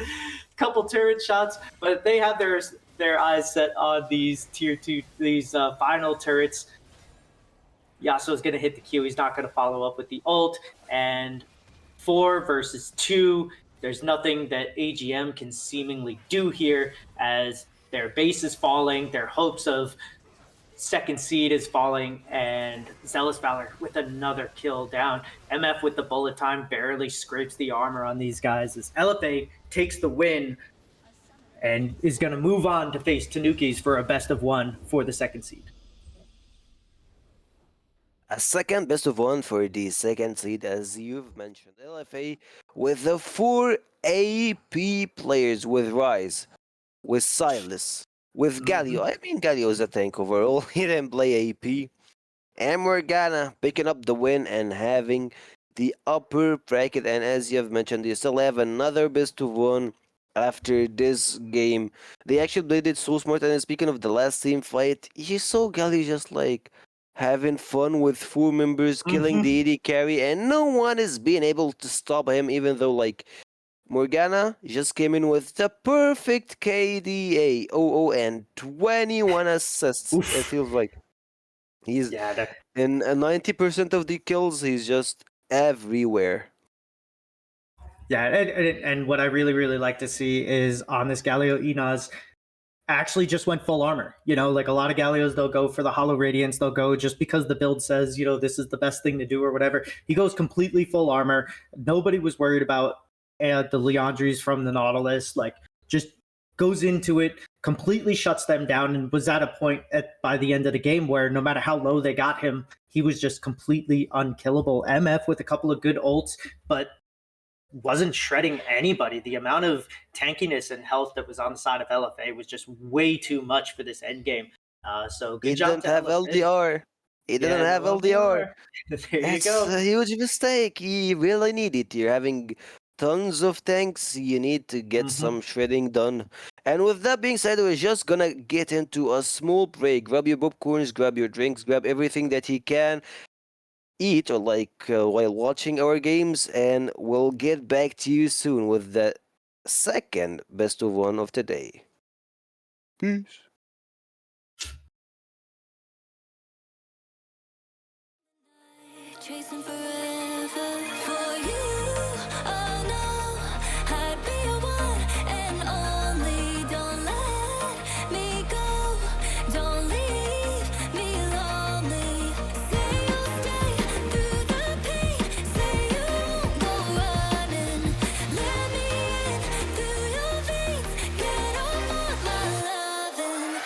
couple turret shots, but they have their eyes set on these tier 2, these final turrets. Yasuo's going to hit the Q. He's not going to follow up with the ult, and 4 versus 2. There's nothing that AGM can seemingly do here as their base is falling, their hopes of second seed is falling, and Zealous Valor with another kill down. MF with the bullet time barely scrapes the armor on these guys as LFA takes the win and is going to move on to face Tanukis for a best of 1 for the second seed. A second best of 1 for the second seed, as you've mentioned. LFA with the 4 AP players, with Rise, with Silas, with Galio. I mean, Galio is a tank overall. He didn't play AP. And Morgana picking up the win and having the upper bracket. And as you have mentioned, you still have another best of 1 after this game. They actually played it so smart. And speaking of the last team fight, you saw Galio just like having fun with 4 members, killing the AD carry, and no one is being able to stop him, even though like Morgana just came in with the perfect KDA, and 21 assists. Oof. It feels like he's Yeah, in 90% of the kills, he's just everywhere. Yeah, and what I really, really like to see is on this Galio Inaz actually just went full armor. You know, like a lot of Gallios, they'll go for the Hollow Radiance, they'll go just because the build says, you know, this is the best thing to do or whatever. He goes completely full armor. Nobody was worried about the Leandries from the Nautilus, like just goes into it, completely shuts them down, and was at a point by the end of the game where no matter how low they got him, he was just completely unkillable. MF with a couple of good ults, but wasn't shredding anybody. The amount of tankiness and health that was on the side of LFA was just way too much for this end game. So good job. He didn't have LDR. He didn't have LDR. There you go. A huge mistake. He really needed. You're having tons of tanks. You need to get some shredding done. And with that being said, we're just gonna get into a small break. Grab your popcorns, grab your drinks, grab everything that he can eat or like while watching our games, and we'll get back to you soon with the second best of 1 of today. Peace. Chasing forever for you. Oh no, I'd be your one and only. Don't let me go. Don't leave me lonely. Say you'll stay through the pain. Say you won't go running. Let me in through your veins. Get off on my loving.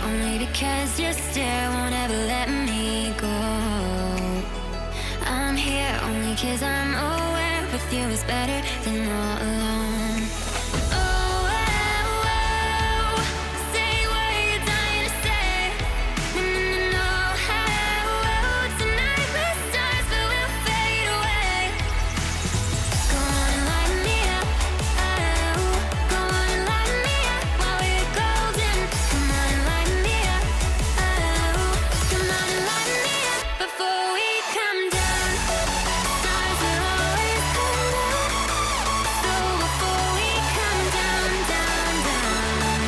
only because your stare won't ever let me go. I'm here only cause I'm aware with you is better than all alone. Oh, oh, oh, say what you're dying to say. No, no, no, no. Oh, oh, tonight we're stars but we'll fade away. Go on and light me up. Oh, go on and light me up while we're golden. Come on and light me up. Oh, come on and light me up before we come down. Stars will always come down. So before we come down, down, down.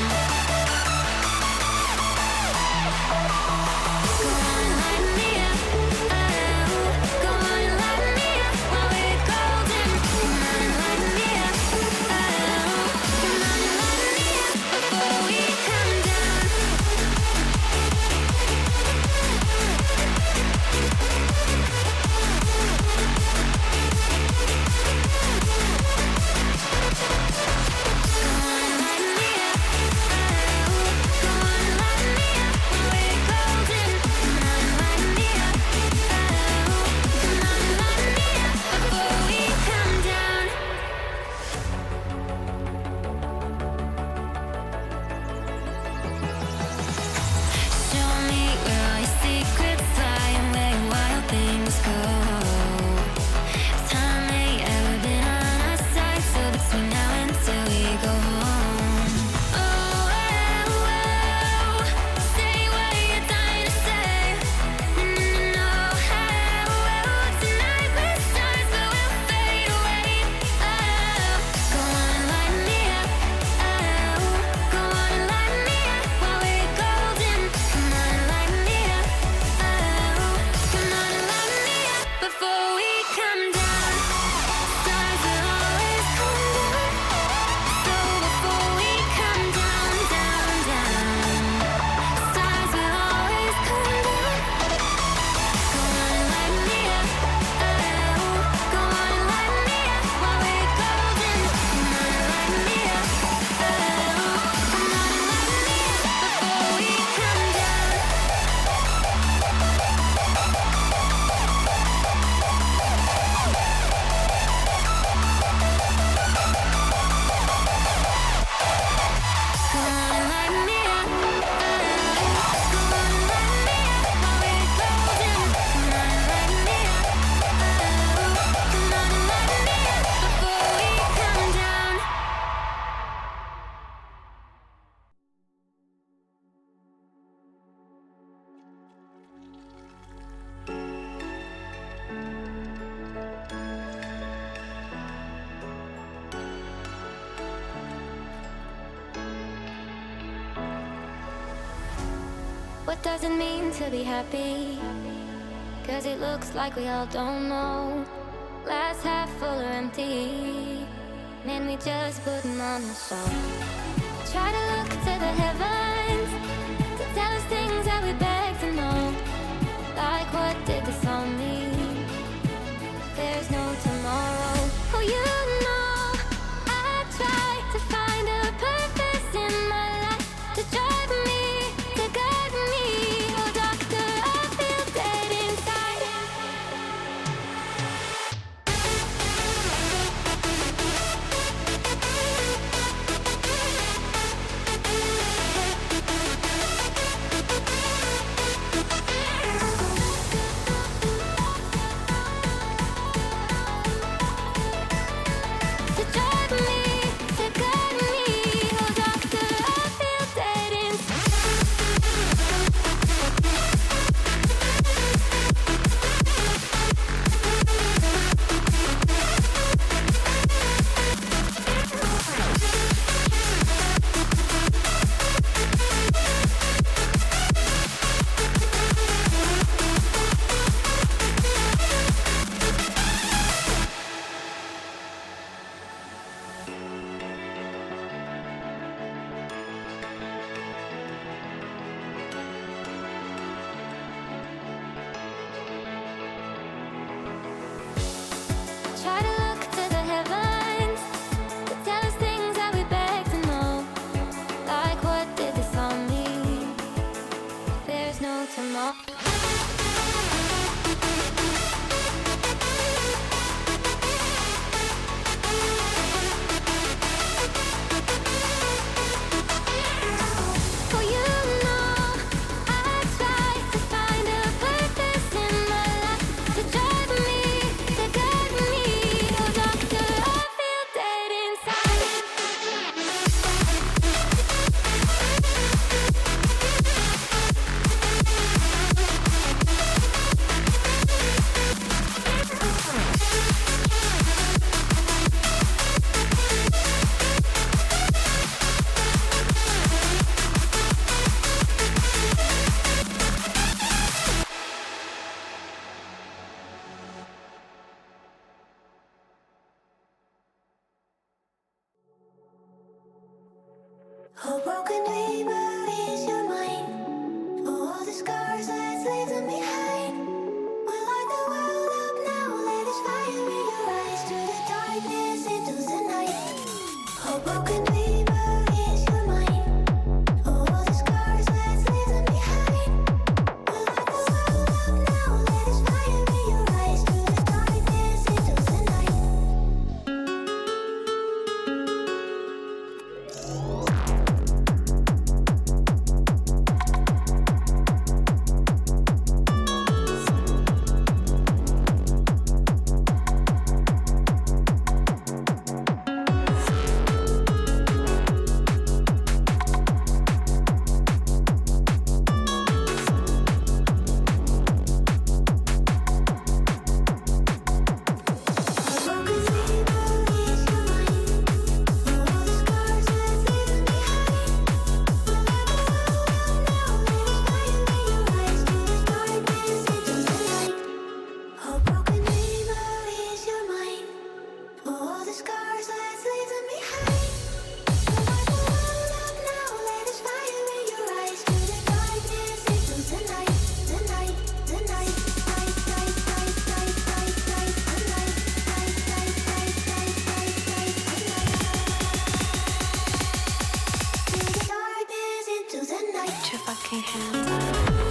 Go on and light me up. Oh, go on and light me up while we're golden. Come on and light me up. Oh, come on and light me up before we come down. What does it mean to be happy? Cause it looks like we all don't know. Glass half full or empty. Man, we just putting on a show. Try to look to the heavens to tell us things that we beg to know. Like what did this all mean? There's no tomorrow. Oh, you know I try to find a purpose in my life to drive me, to guide me. Oh, doctor, I feel dead inside. if I can't handle it.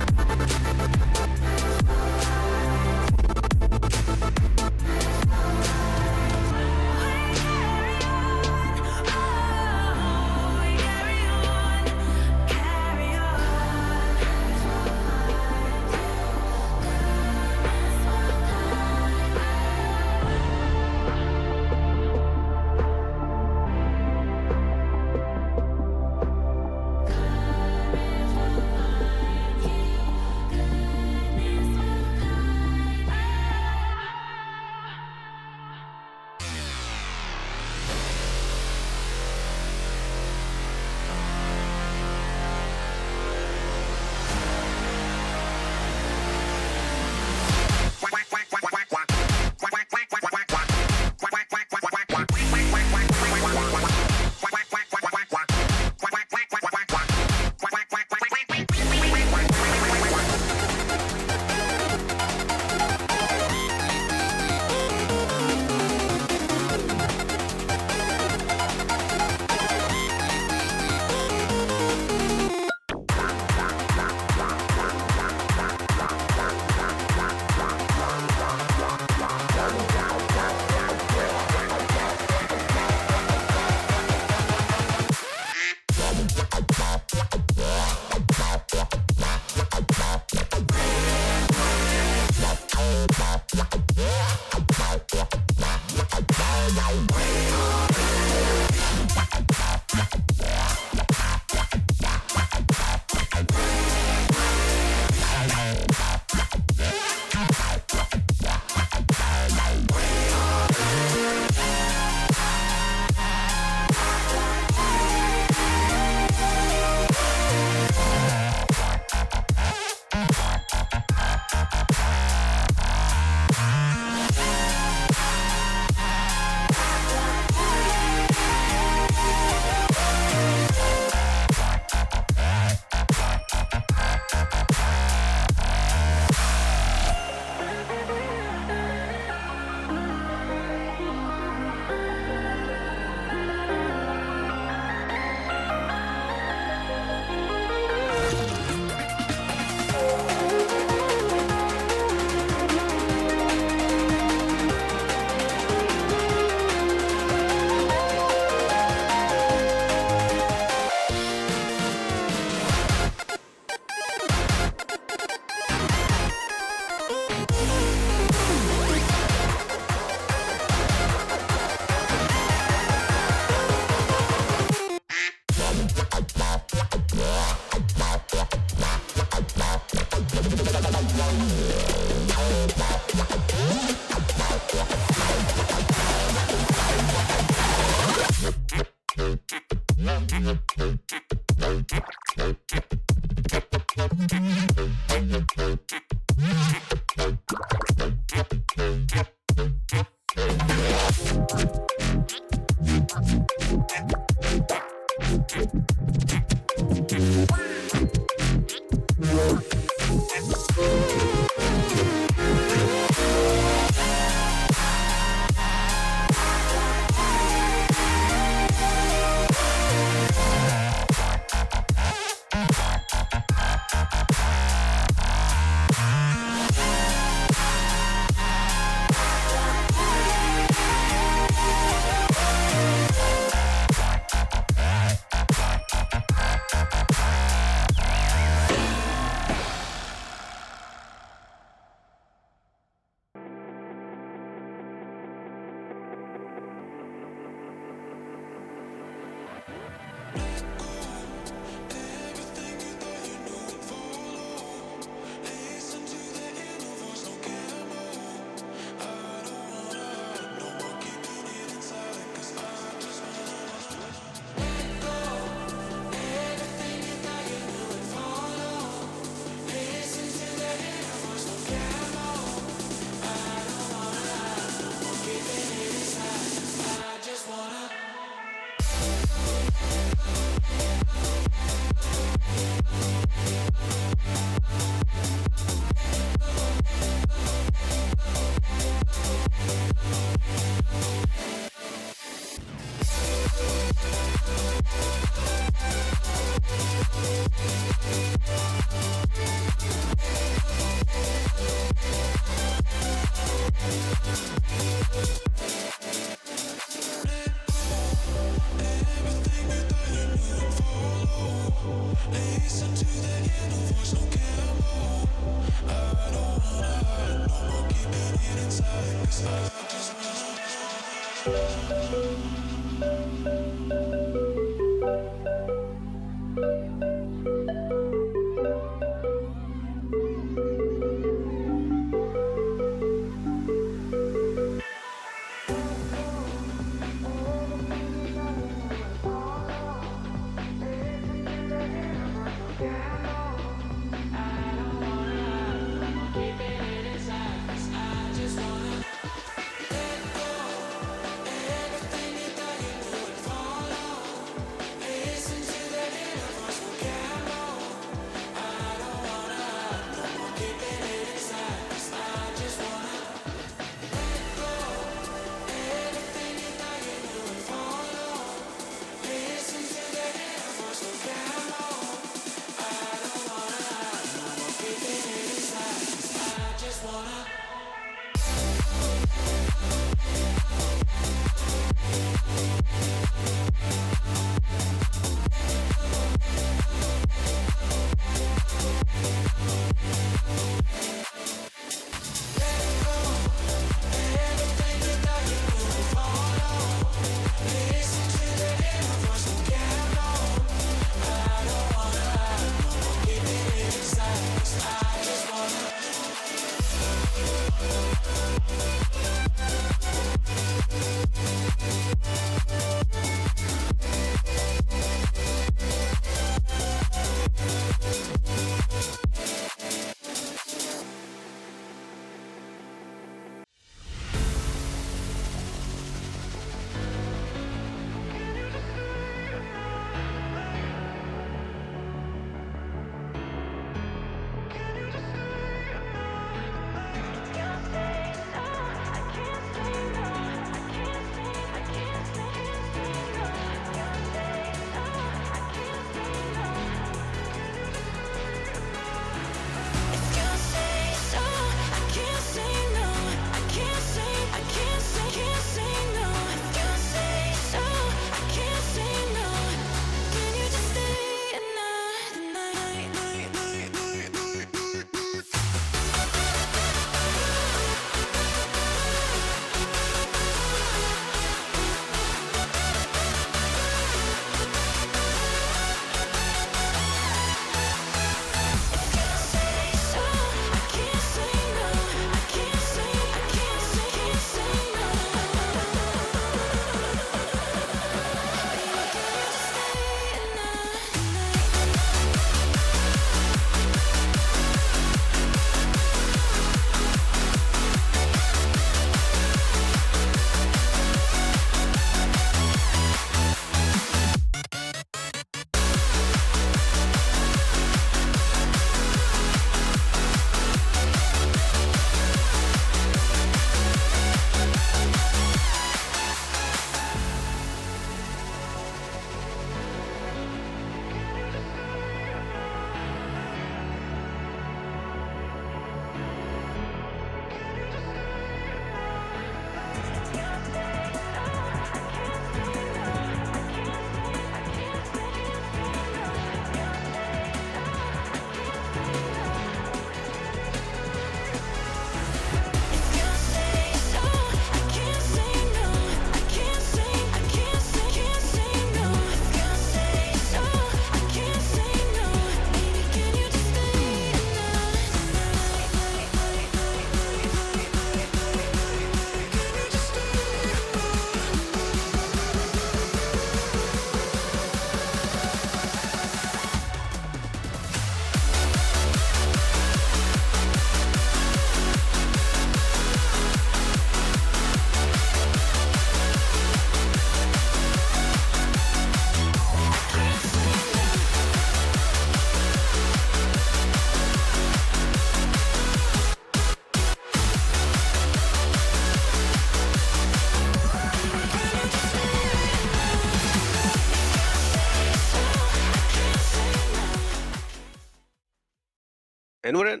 And we're in.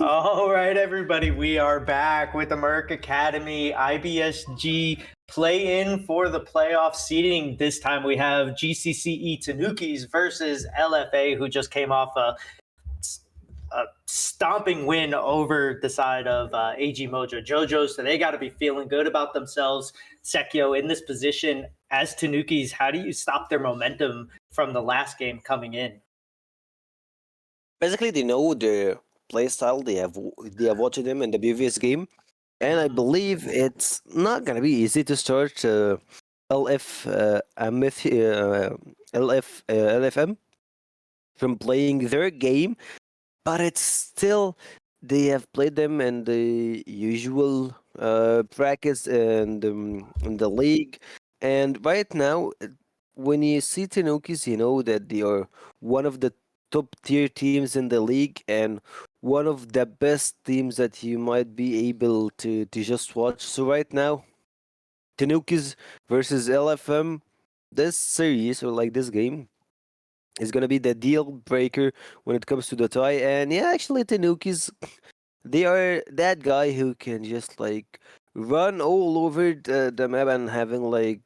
All right, everybody, we are back with the Murk Academy IBSG play-in for the playoff seeding. This time we have GCCE Tanukis versus LFA, who just came off a stomping win over the side of AG Mojo Jojo, so they got to be feeling good about themselves. Sekio, in this position as Tanukis, how do you stop their momentum from the last game coming in? Basically, they know their play style. They have watched them in the previous game, and I believe it's not gonna be easy to start LFM from playing their game, but it's still they have played them in the usual brackets and in the league, and right now, when you see Tenokis, you know that they are one of the top tier teams in the league and one of the best teams that you might be able to just watch. So right now, Tenokis versus LFM, this series or like this game is gonna be the deal breaker when it comes to the tie. And yeah, actually, Tanukis, they are that guy who can just like run all over the map and having like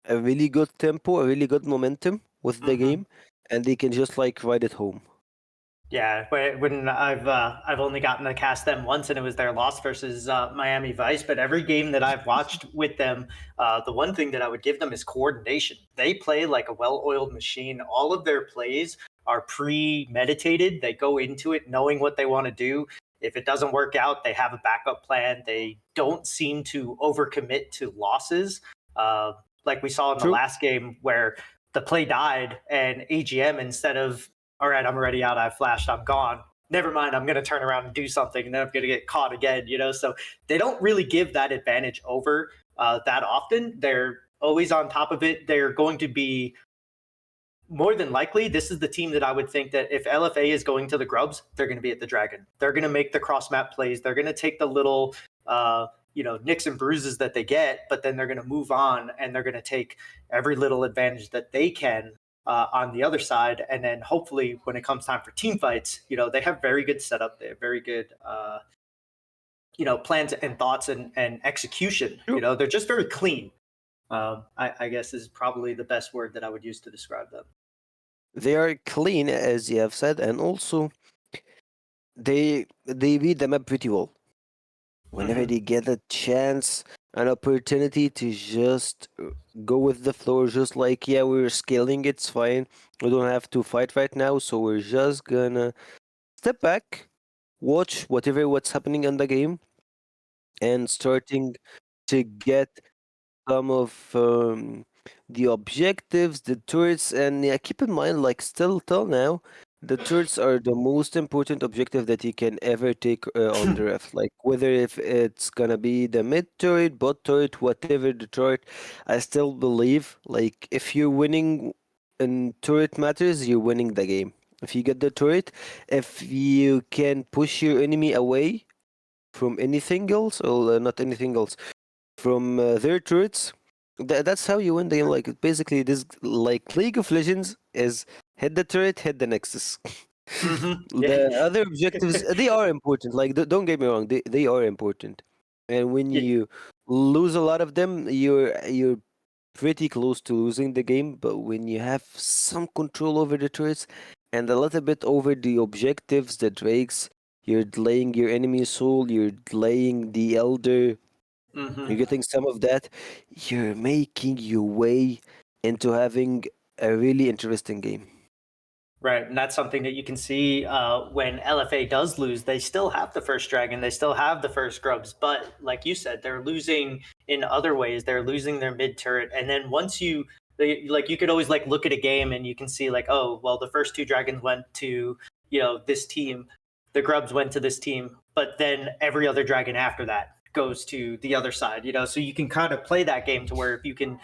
a really good tempo, a really good momentum with the game, and they can just like ride it home. Yeah, when I've only gotten to cast them once, and it was their loss versus Miami Vice. But every game that I've watched with them, the one thing that I would give them is coordination. They play like a well-oiled machine. All of their plays are premeditated. They go into it knowing what they want to do. If it doesn't work out, they have a backup plan. They don't seem to overcommit to losses, like we saw in the True. last game where the play died and AGM, instead of all right, I'm already out, I've flashed, I'm gone. Never mind, I'm going to turn around and do something, and then I'm going to get caught again, you know? So they don't really give that advantage over that often. They're always on top of it. They're going to be more than likely, this is the team that I would think that if LFA is going to the Grubs, they're going to be at the Dragon. They're going to make the cross map plays. They're going to take the little, nicks and bruises that they get, but then they're going to move on and they're going to take every little advantage that they can on the other side. And then hopefully when it comes time for team fights, they have very good setup. They have very good, plans and thoughts and execution. True. They're just very clean. I guess is probably the best word that I would use to describe them. They are clean, as you have said, and also they read the map pretty well. Whenever they get a chance, an opportunity to just go with the flow, just like, yeah, we're scaling, it's fine. We don't have to fight right now, so we're just gonna step back, watch what's happening in the game, and starting to get some of the objectives, the turrets, and yeah, keep in mind, like still till now, the turrets are the most important objective that you can ever take on the ref. Like whether if it's gonna be the mid turret, bot turret, whatever the turret, I still believe like if you're winning in turret matters, you're winning the game. If you get the turret, if you can push your enemy away from anything else, or not anything else, from their turrets, that's how you win the game. Like basically, this like League of Legends is hit the turret, hit the Nexus. The other objectives they are important. Like don't get me wrong, they are important. And when Yeah. you lose a lot of them, you're pretty close to losing the game. But when you have some control over the turrets and a little bit over the objectives, the drakes, you're delaying your enemy soul, you're delaying the elder, you're getting some of that, you're making your way into having a really interesting game. Right, and that's something that you can see when LFA does lose. They still have the first dragon, they still have the first grubs, but like you said, they're losing in other ways. They're losing their mid turret, and then once you you could always like look at a game and you can see like, oh well, the first two dragons went to this team, the grubs went to this team, but then every other dragon after that goes to the other side. So you can kind of play that game to where if you can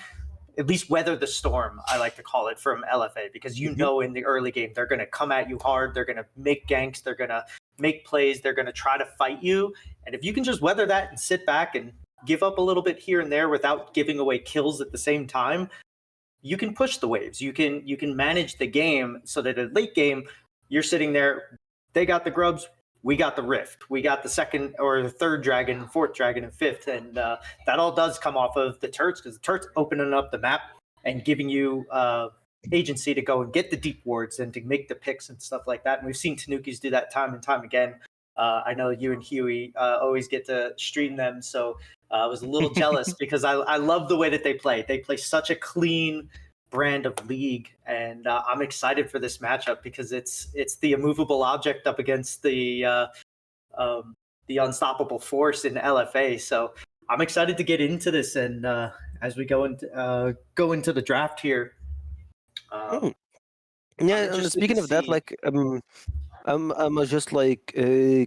at least weather the storm, I like to call it, from LFA, because Mhm. in the early game they're going to come at you hard, they're going to make ganks, they're going to make plays, they're going to try to fight you, and if you can just weather that and sit back and give up a little bit here and there without giving away kills at the same time, you can push the waves. You can manage the game so that at late game you're sitting there they got the grubs. We got the rift. We got the second or the third dragon, fourth dragon, and fifth, and that all does come off of the turrets because the turrets opening up the map and giving you agency to go and get the deep wards and to make the picks and stuff like that. And we've seen Tanukis do that time and time again. I know you and Huey always get to stream them, so I was a little jealous because I love the way that they play. They play such a clean brand of league, and I'm excited for this matchup because it's the immovable object up against the unstoppable force in LFA. So I'm excited to get into this, and as we go into the draft here. Yeah, and speaking of that, like I'm just like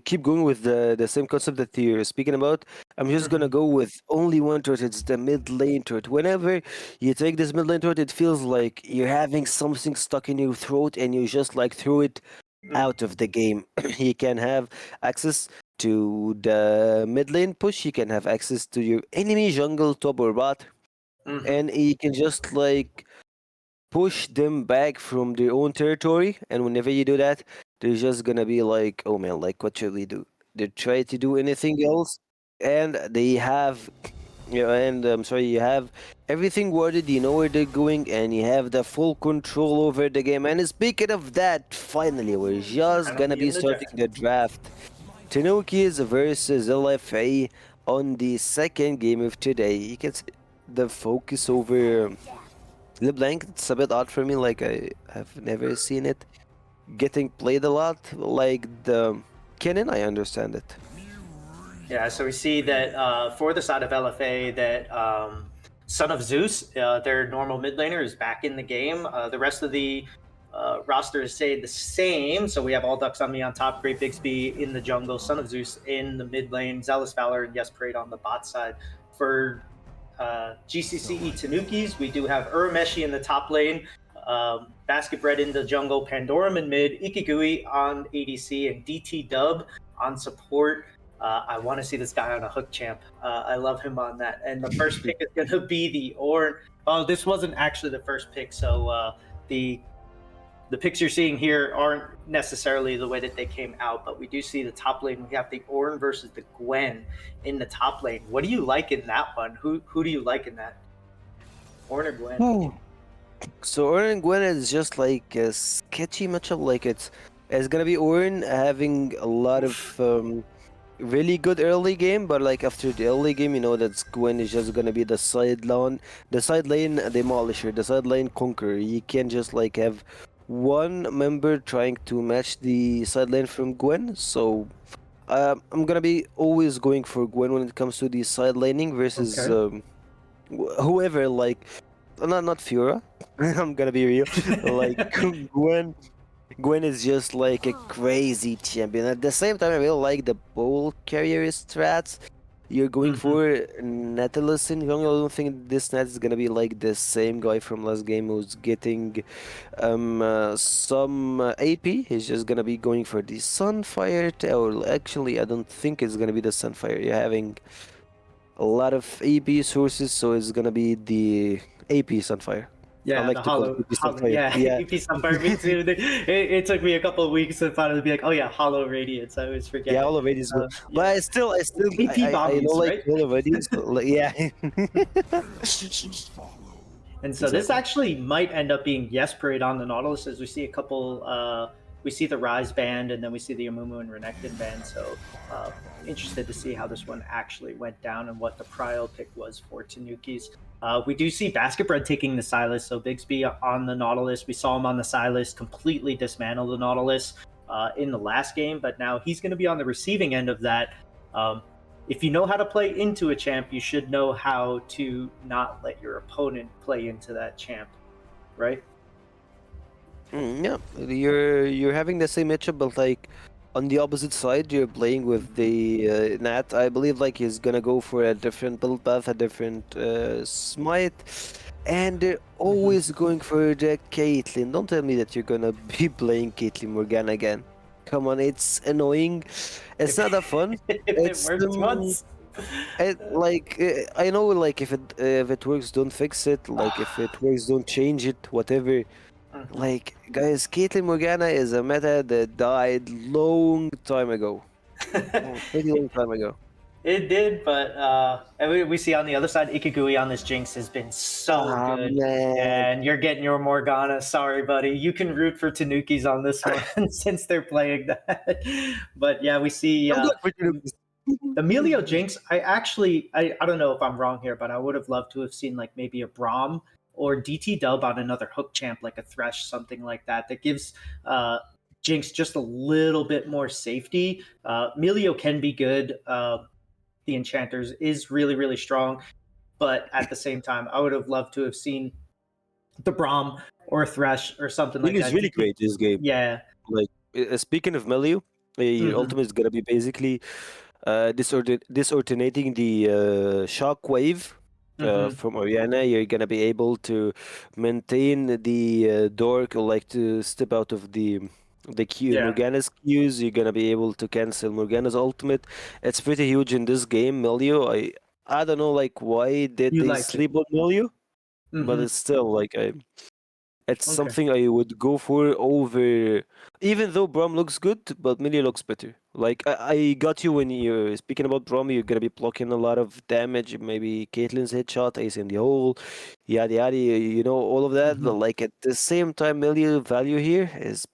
keep going with the same concept that you're speaking about. I'm just gonna go with only one turret. It's the mid lane turret. Whenever you take this mid lane turret, it feels like you're having something stuck in your throat, and you just like throw it out of the game. You can have access to the mid lane push. You can have access to your enemy jungle, top or bot, and you can just like push them back from their own territory. And whenever you do that, they're just gonna be like, oh man, like what should we do? They try to do anything else, and they have, and I'm sorry, you have everything worded, you know where they're going, and you have the full control over the game. And speaking of that, finally, we're just gonna be starting the draft. Tanukis versus LFA on the second game of today. You can see the focus over LeBlanc. It's a bit odd for me, like I have never seen it getting played a lot. Like the Kennen, I understand it. Yeah, so we see that for the side of LFA that Son of Zeus, their normal mid laner, is back in the game. The rest of the roster is stayed the same. So we have All Ducks on Me on top, Great Bixby in the jungle, Son of Zeus in the mid lane, Zealous Valor and Yes Parade on the bot side. For GCCE Tanukis, we do have Urameshi in the top lane, Basket Bread in the jungle, Pandorum in mid, Ikigui on ADC, and DT Dub on support. I want to see this guy on a hook champ. I love him on that. And the first pick is going to be the Ornn. Oh, this wasn't actually the first pick, so the picks you're seeing here aren't necessarily the way that they came out, but we do see the top lane. We have the Ornn versus the Gwen in the top lane. What do you like in that one? Who do you like in that? Ornn or Gwen? Ooh. So Ornn and Gwen is just like a sketchy matchup. Like it's gonna be Ornn having a lot of really good early game, but like after the early game, you know that Gwen is just gonna be the side lane demolisher, the side lane conqueror. You can't just like have one member trying to match the side lane from Gwen. So I'm gonna be always going for Gwen when it comes to the side laning versus whoever, like not Fiora. I'm gonna be real. Like Gwen is just like a crazy champion. At the same time, I really like the ball carrier strats. You're going for Nautilus in jungle. I don't think this Nat is gonna be like the same guy from last game who's getting some AP. He's just gonna be going for the Sunfire Tower. Actually, I don't think it's gonna be the Sunfire. You're having a lot of AP sources, so it's gonna be the AP Sunfire. Yeah, I like the to call hollow, it AP Sunfire. yeah, AP Sunfire. Me too. It took me a couple of weeks to finally be like, oh yeah, Hollow Radiance. I always forget. Yeah, all of Radiance. But I still, AP I Bobbies, don't like right? all of Radiance. Like, yeah. And so this actually might end up being Yes Parade on the Nautilus, as we see a couple. We see the Rise band, and then we see the Amumu and Renekton band. So interested to see how this one actually went down and what the prio pick was for Tanukis. We do see Basket Bread taking the Silas, so Bixby on the Nautilus. We saw him on the Silas completely dismantle the Nautilus in the last game, but now he's going to be on the receiving end of that. If you know how to play into a champ, you should know how to not let your opponent play into that champ, right? Yeah, you're having the same matchup, but like on the opposite side, you're playing with the Nat. I believe like he's gonna go for a different build path, a different smite, and they're always going for the Caitlyn. Don't tell me that you're gonna be playing Caitlyn Morgana again. Come on, it's annoying. It's not that fun. It worked once. I know, like if it works, don't fix it. Like if it works, don't change it. Whatever. Like, guys, Caitlyn Morgana is a meta that died long time ago. Oh, pretty long time ago. It did, but and we see on the other side, Ikigui on this Jinx has been so Ah, good. man. And you're getting your Morgana. Sorry, buddy. You can root for Tanukis on this one since they're playing that. But yeah, we see I'm glad for Tanukis. the Melio Jinx. I don't know if I'm wrong here, but I would have loved to have seen like maybe a Braum or DT Dub on another hook champ, like a Thresh, something like that, that gives Jinx just a little bit more safety. Melio can be good. The Enchanters is really, really strong. But at the same time, I would have loved to have seen the Braum or Thresh or something like Melio is that. really great this game. Yeah. Like, speaking of Melio, your Mm-hmm. ultimate is gonna be basically disordenating the shock wave Mm-hmm. from Oriana. You're gonna be able to maintain the dork, or like to step out of the Q Yeah. Morgana's Qs. You're gonna be able to cancel Morgana's ultimate. It's pretty huge in this game. Melio, I don't know like why did You they liked it. sleep on Melio, but Mm-hmm. it's still like it's Okay. something I would go for over, even though Brom looks good, but Millie looks better. Like I got you when you're speaking about Brom, you're gonna be blocking a lot of damage, maybe Caitlyn's headshot, ace in the hole, yada yada, you know, all of that. But Mm-hmm. like at the same time, Millie value here is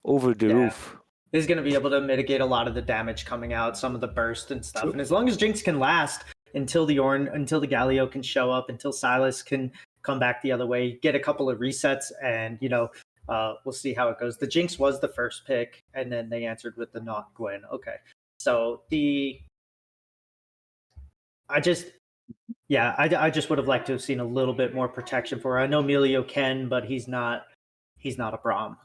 over the Yeah. roof. Is going to be able to mitigate a lot of the damage coming out, some of the burst and stuff. True. And as long as Jinx can last until until the Galio can show up, until Silas can come back the other way, get a couple of resets, and we'll see how it goes. The Jinx was the first pick, and then they answered with the not Gwen. Okay, so I just yeah, I just would have liked to have seen a little bit more protection for her. I know Melio can, but he's not a Braum.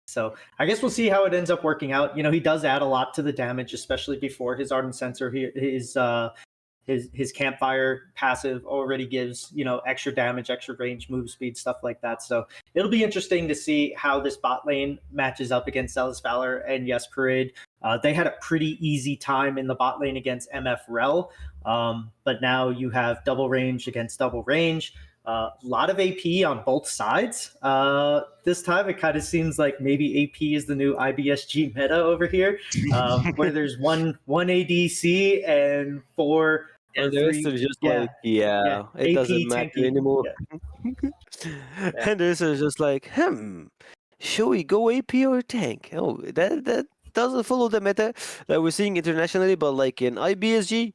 So I guess we'll see how it ends up working out. He does add a lot to the damage, especially before his Ardent Sensor. His Campfire passive already gives extra damage, extra range, move speed, stuff like that. So it'll be interesting to see how this bot lane matches up against Zealous Valor and Yes Parade. They had a pretty easy time in the bot lane against MF Rel, but now you have double range against double range. A lot of AP on both sides. This time, it kind of seems like maybe AP is the new IBSG meta over here, where there's one ADC and four or And the rest three. are just Yeah, like, yeah. yeah, it doesn't AP matter tanky. anymore. Yeah, yeah. And the rest are just like, should we go AP or tank? Oh, that doesn't follow the meta that we're seeing internationally, but like in IBSG,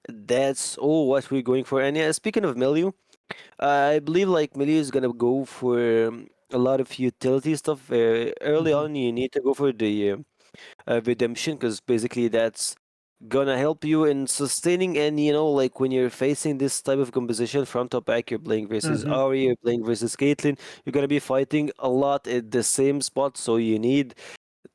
that's all what we're going for. And yeah, speaking of Milieu, I believe like Milieu is gonna go for a lot of utility stuff. Early Mm-hmm. on, you need to go for the redemption, because basically that's gonna help you in sustaining. And like when you're facing this type of composition, front to back, you're playing versus Mm-hmm. Ari, you're playing versus Caitlyn, you're gonna be fighting a lot at the same spot, so you need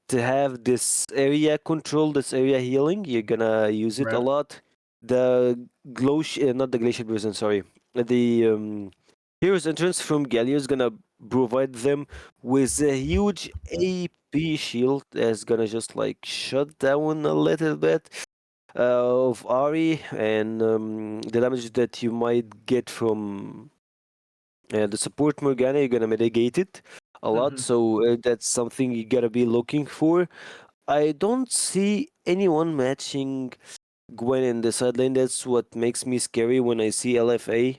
to have this area control, this area healing. You're gonna use it a Right. lot. The not the glacier version, sorry, the hero's entrance from Galio is gonna provide them with a huge AP shield that's gonna just like shut down a little bit of Ari, and the damage that you might get from the support Morgana, you're gonna mitigate it a lot. Mm-hmm. So that's something you gotta be looking for. I don't see anyone matching Gwen in the side lane. That's what makes me scary when I see LFA.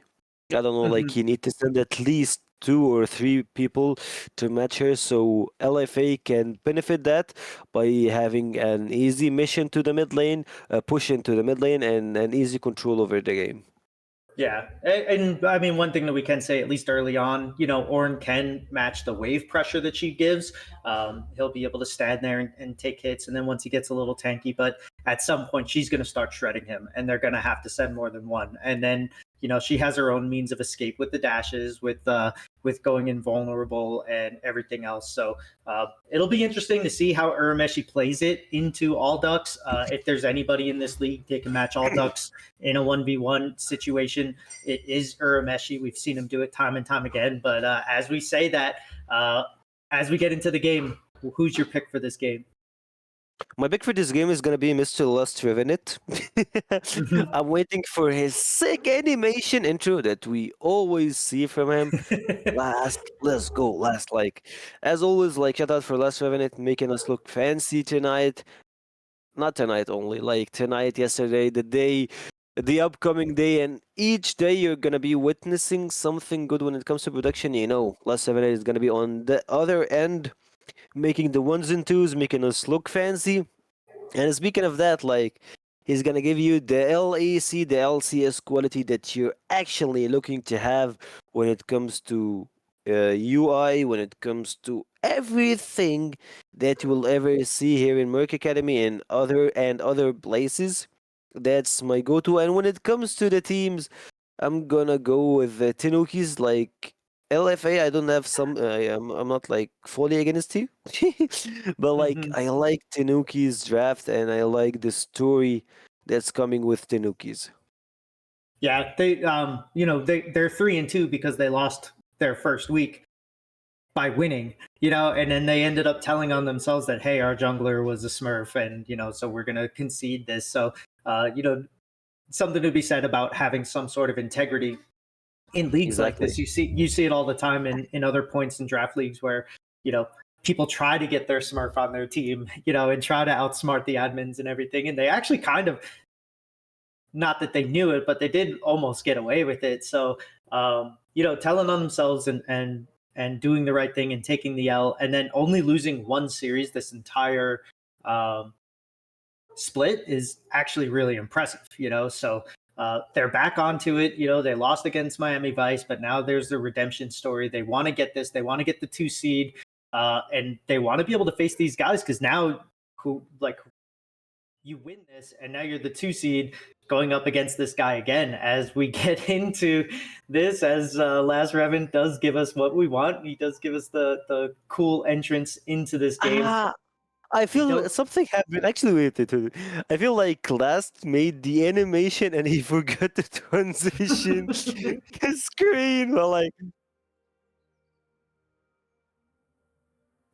I don't know, Mm-hmm. like you need to send at least 2 or 3 people to match her, so LFA can benefit that by having an easy mission to the mid lane, a push into the mid lane, and an easy control over the game. Yeah, and I mean, one thing that we can say, at least early on, Orn can match the wave pressure that she gives. He'll be able to stand there and take hits, and then once he gets a little tanky, but at some point she's going to start shredding him, and they're going to have to send more than one. And then she has her own means of escape with the dashes, with going invulnerable and everything else. So it'll be interesting to see how Urameshi plays it into all ducks. If there's anybody in this league that can match all ducks in a 1v1 situation, it is Urameshi. We've seen him do it time and time again. But as we say that, as we get into the game, who's your pick for this game? My pick for this game is gonna be Mr. Lust Revenant. I'm waiting for his sick animation intro that we always see from him. Let's go, last. Like, as always, like, shout out for Last Revenant making us look fancy tonight. Not tonight only, like tonight, yesterday, the upcoming day, and each day you're gonna be witnessing something good when it comes to production. Last 7 is gonna be on the other end, making the ones and twos, making us look fancy. And speaking of that, like, he's gonna give you the LAC, the LCS quality that you're actually looking to have when it comes to UI, when it comes to everything that you will ever see here in Merc Academy and other places. That's my go-to. And when it comes to the teams, I'm gonna go with the Tenukis. Like, LFA, I don't have some. I'm not like fully against you, but like Mhm. I like Tenuki's draft and I like the story that's coming with Tenukis. Yeah, they're 3-2 because they lost their first week by winning, and then they ended up telling on themselves that, hey, our jungler was a Smurf, and so we're gonna concede this. So, something to be said about having some sort of integrity in leagues like Exactly. this. You see it all the time in other points in draft leagues where you know people try to get their Smurf on their team, and try to outsmart the admins and everything, and they actually kind of, not that they knew it, but they did almost get away with it. So, telling on themselves and doing the right thing and taking the L, and then only losing one series this entire um, split is actually really impressive. So they're back onto it. They lost against Miami Vice, but now there's the redemption story. They want to get this. They want to get the 2 seed, and they want to be able to face these guys because now, who like you win this, and now you're the 2 seed going up against this guy again. As we get into this, as Last Revan does give us what we want, he does give us the cool entrance into this game. Ah, I We feel don't. something happened actually with it. I feel like Last made the animation and he forgot to transition the screen. But like,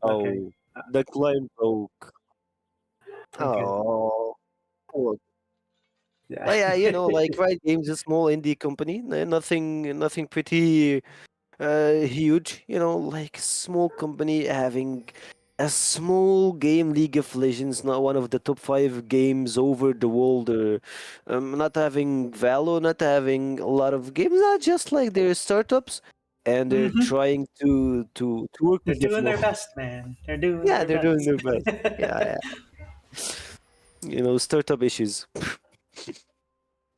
Okay. oh, the climb broke. Okay. Oh, poor. Yeah. But yeah, like Riot Games, a small indie company, nothing pretty huge. Like small company having a small game, League of Legends, not one of the top 5 games over the world. Not having Valo, not having a lot of games. Not just like they're startups, and they're Hmm. trying to work They're with the doing flow. their best, man. They're doing Yeah, their they're doing best. their best. Yeah, yeah. Startup issues.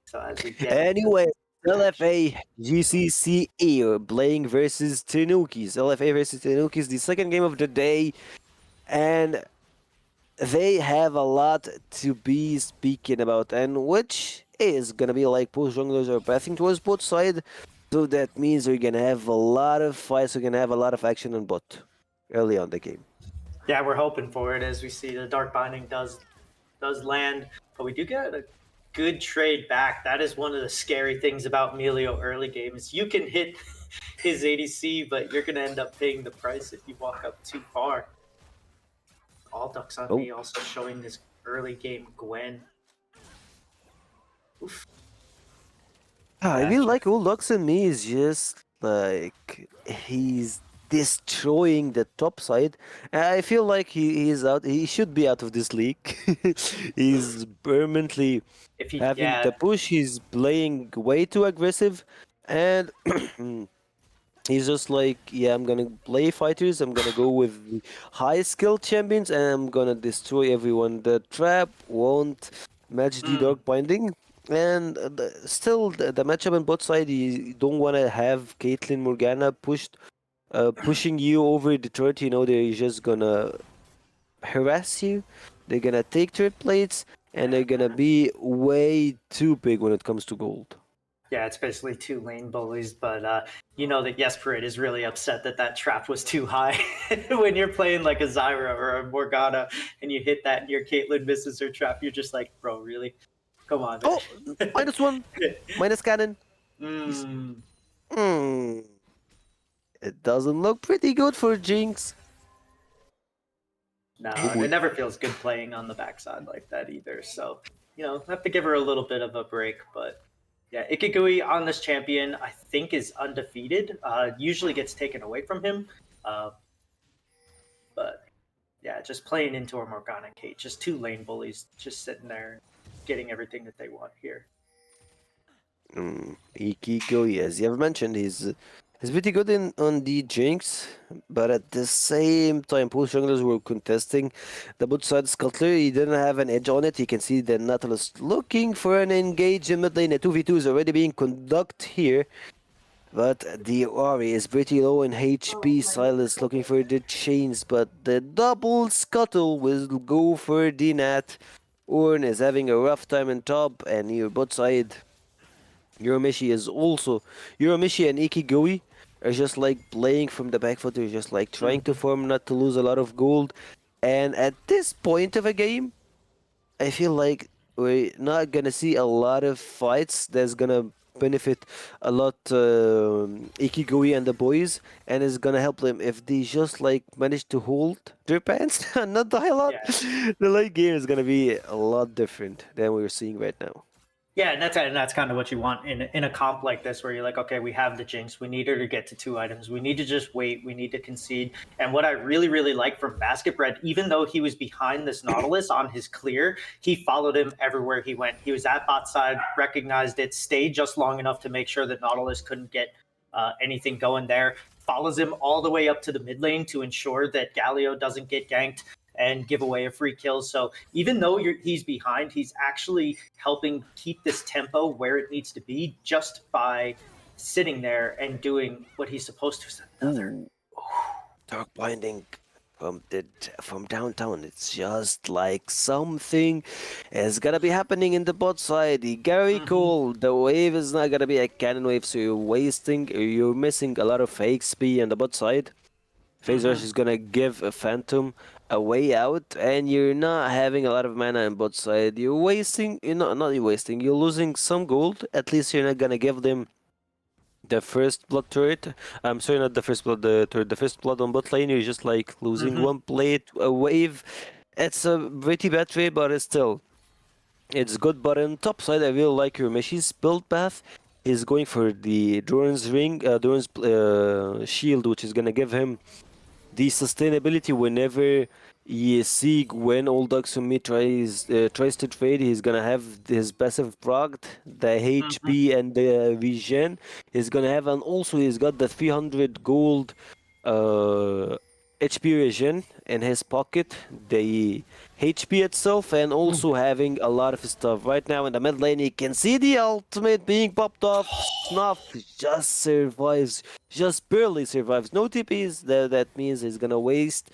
So as we get into Anyway, action. LFA GCCE playing versus Tenukis. LFA versus Tenukis, the second game of the day, and they have a lot to be speaking about, and which is gonna be like both junglers are pathing towards bot side, so that means we're gonna have a lot of fights, we're gonna have a lot of action on bot early on the game. Yeah, we're hoping for it. As we see, the Dark Binding does land, but we do get a good trade back. That is one of the scary things about Melio early games. You can hit his ADC, but you're going to end up paying the price if you walk up too far. All ducks on Oh, me, also showing this early game Gwen. Oof, I that really just, like Lux and me is just like he's destroying the top side. I feel like he's out. He should be out of this league. He's permanently if he, having yeah. the push. He's playing way too aggressive, and he's just like, yeah, I'm gonna play fighters. I'm gonna go with the high skill champions, and I'm gonna destroy everyone. The trap won't match the Mm, dark binding, and still the matchup on both sides. You don't want to have Caitlyn Morgana pushing you over the turret. They're just gonna harass you. They're gonna take turret plates, and they're gonna be way too big when it comes to gold. yeah, it's basically 2 lane bullies, but you know that Jesperid is really upset that that trap was too high. When you're playing like a Zyra or a Morgana and you hit that and your Caitlyn misses her trap, you're just like, bro, really? Come on, Oh, man. -1, minus cannon. He's, Mm, it doesn't look pretty good for Jinx. No, and it never feels good playing on the backside like that either. So, have to give her a little bit of a break. But yeah, Ikigui on this champion, I think, is undefeated. Usually gets taken away from him. But yeah, just playing into a Morgana Kate, just two lane bullies just sitting there getting everything that they want here. Ikigui, as you have mentioned, he's pretty good on the Jinx, but at the same time, both junglers were contesting the bot side Scuttler. He didn't have an edge on it. You can see the Nautilus looking for an engage in mid lane. A 2v2 is already being conducted here. But the Ori is pretty low in HP. Silas looking for the chains, but the double scuttle will go for the Nat. Orn is having a rough time in top, and your bot side, Yoromishi is also. Yoromishi and Ikigui are just like playing from the back foot. They're just like trying to farm not to lose a lot of gold. And at this point of a game, I feel like we're not gonna see a lot of fights that's gonna benefit a lot Ikigui and the boys, and is gonna help them if they just like manage to hold their pants and not die a lot. Yeah. The late game is gonna be a lot different than we're seeing right now. Yeah, and that's kind of what you want in a comp like this, where you're like, okay, we have the Jinx, we need her to get to 2 items, we need to just wait, we need to concede. And what I really like from Basket Bread, even though he was behind this Nautilus on his clear, he followed him everywhere he went. He was at bot side, recognized it, stayed just long enough to make sure that Nautilus couldn't get anything going there. Follows him all the way up to the mid lane to ensure that Galio doesn't get ganked and give away a free kill. So even though he's behind, he's actually helping keep this tempo where it needs to be just by sitting there and doing what he's supposed to. Another Dark Binding from downtown. It's just like something is gonna be happening in the bot side. Gary Cole, the wave is not gonna be a cannon wave, so you're missing a lot of XP on the bot side. Phase Rush is gonna give a Phantom a way out, and you're not having a lot of mana on both side. You're wasting, you're losing some gold. At least you're not gonna give them the first blood turret. I'm sorry, not the first blood, the turret, the first blood on bot lane. You're just like losing one plate, a wave. It's a pretty bad trade, but it's still, it's good. But on top side, I really like your Meshi's build path. He's going for the Doran's ring, Doran's shield, which is gonna give him the sustainability whenever you see when Old Duxumi tries to trade. He's gonna have his passive procced, the HP and the regen. He's gonna have, and also he's got the 300 gold HP regen in his pocket, the HP itself, and also having a lot of stuff. Right now in the mid lane, you can see the ultimate being popped off. Snuff just survives, just barely survives. No TPs, that means he's gonna waste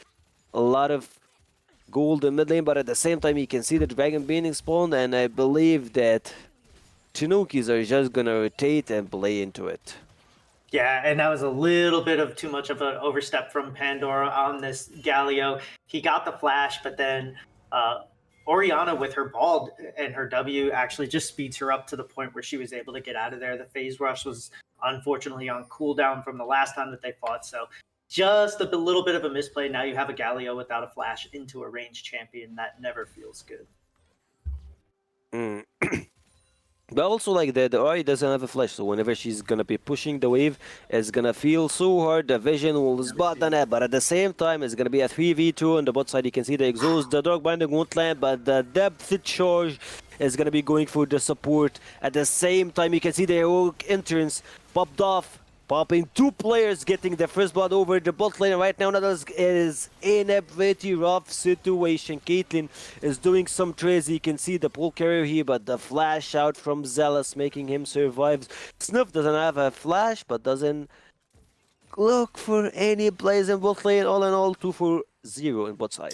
a lot of gold in mid lane, but at the same time, you can see the dragon being spawned, and I believe that Chinookies are just gonna rotate and play into it. Yeah, and that was a little bit of too much of an overstep from Pandora on this Galio. He got the flash, but then Orianna with her bald and her W actually just speeds her up to the point where she was able to get out of there. The phase rush was unfortunately on cooldown from the last time that they fought, so just a little bit of a misplay. Now you have a Galio without a flash into a ranged champion. That never feels good. But also, like, the Ori doesn't have a flash, so whenever she's gonna be pushing the wave, it's gonna feel so hard. The vision will spot the net, but at the same time, it's gonna be a 3v2 on the bot side. You can see the exhaust, the Dark Binding won't land, but the depth charge is gonna be going for the support. At the same time, you can see the heroic entrance popped off, popping 2 players, getting the first blood over the bot lane. Right now, Nautilus is in a pretty rough situation. Caitlyn is doing some trades. You can see the pull carrier here, but the flash out from Zealous making him survive. Snuff doesn't have a flash, but doesn't look for any plays in bot lane. All in all, 2-for-0 in bot side.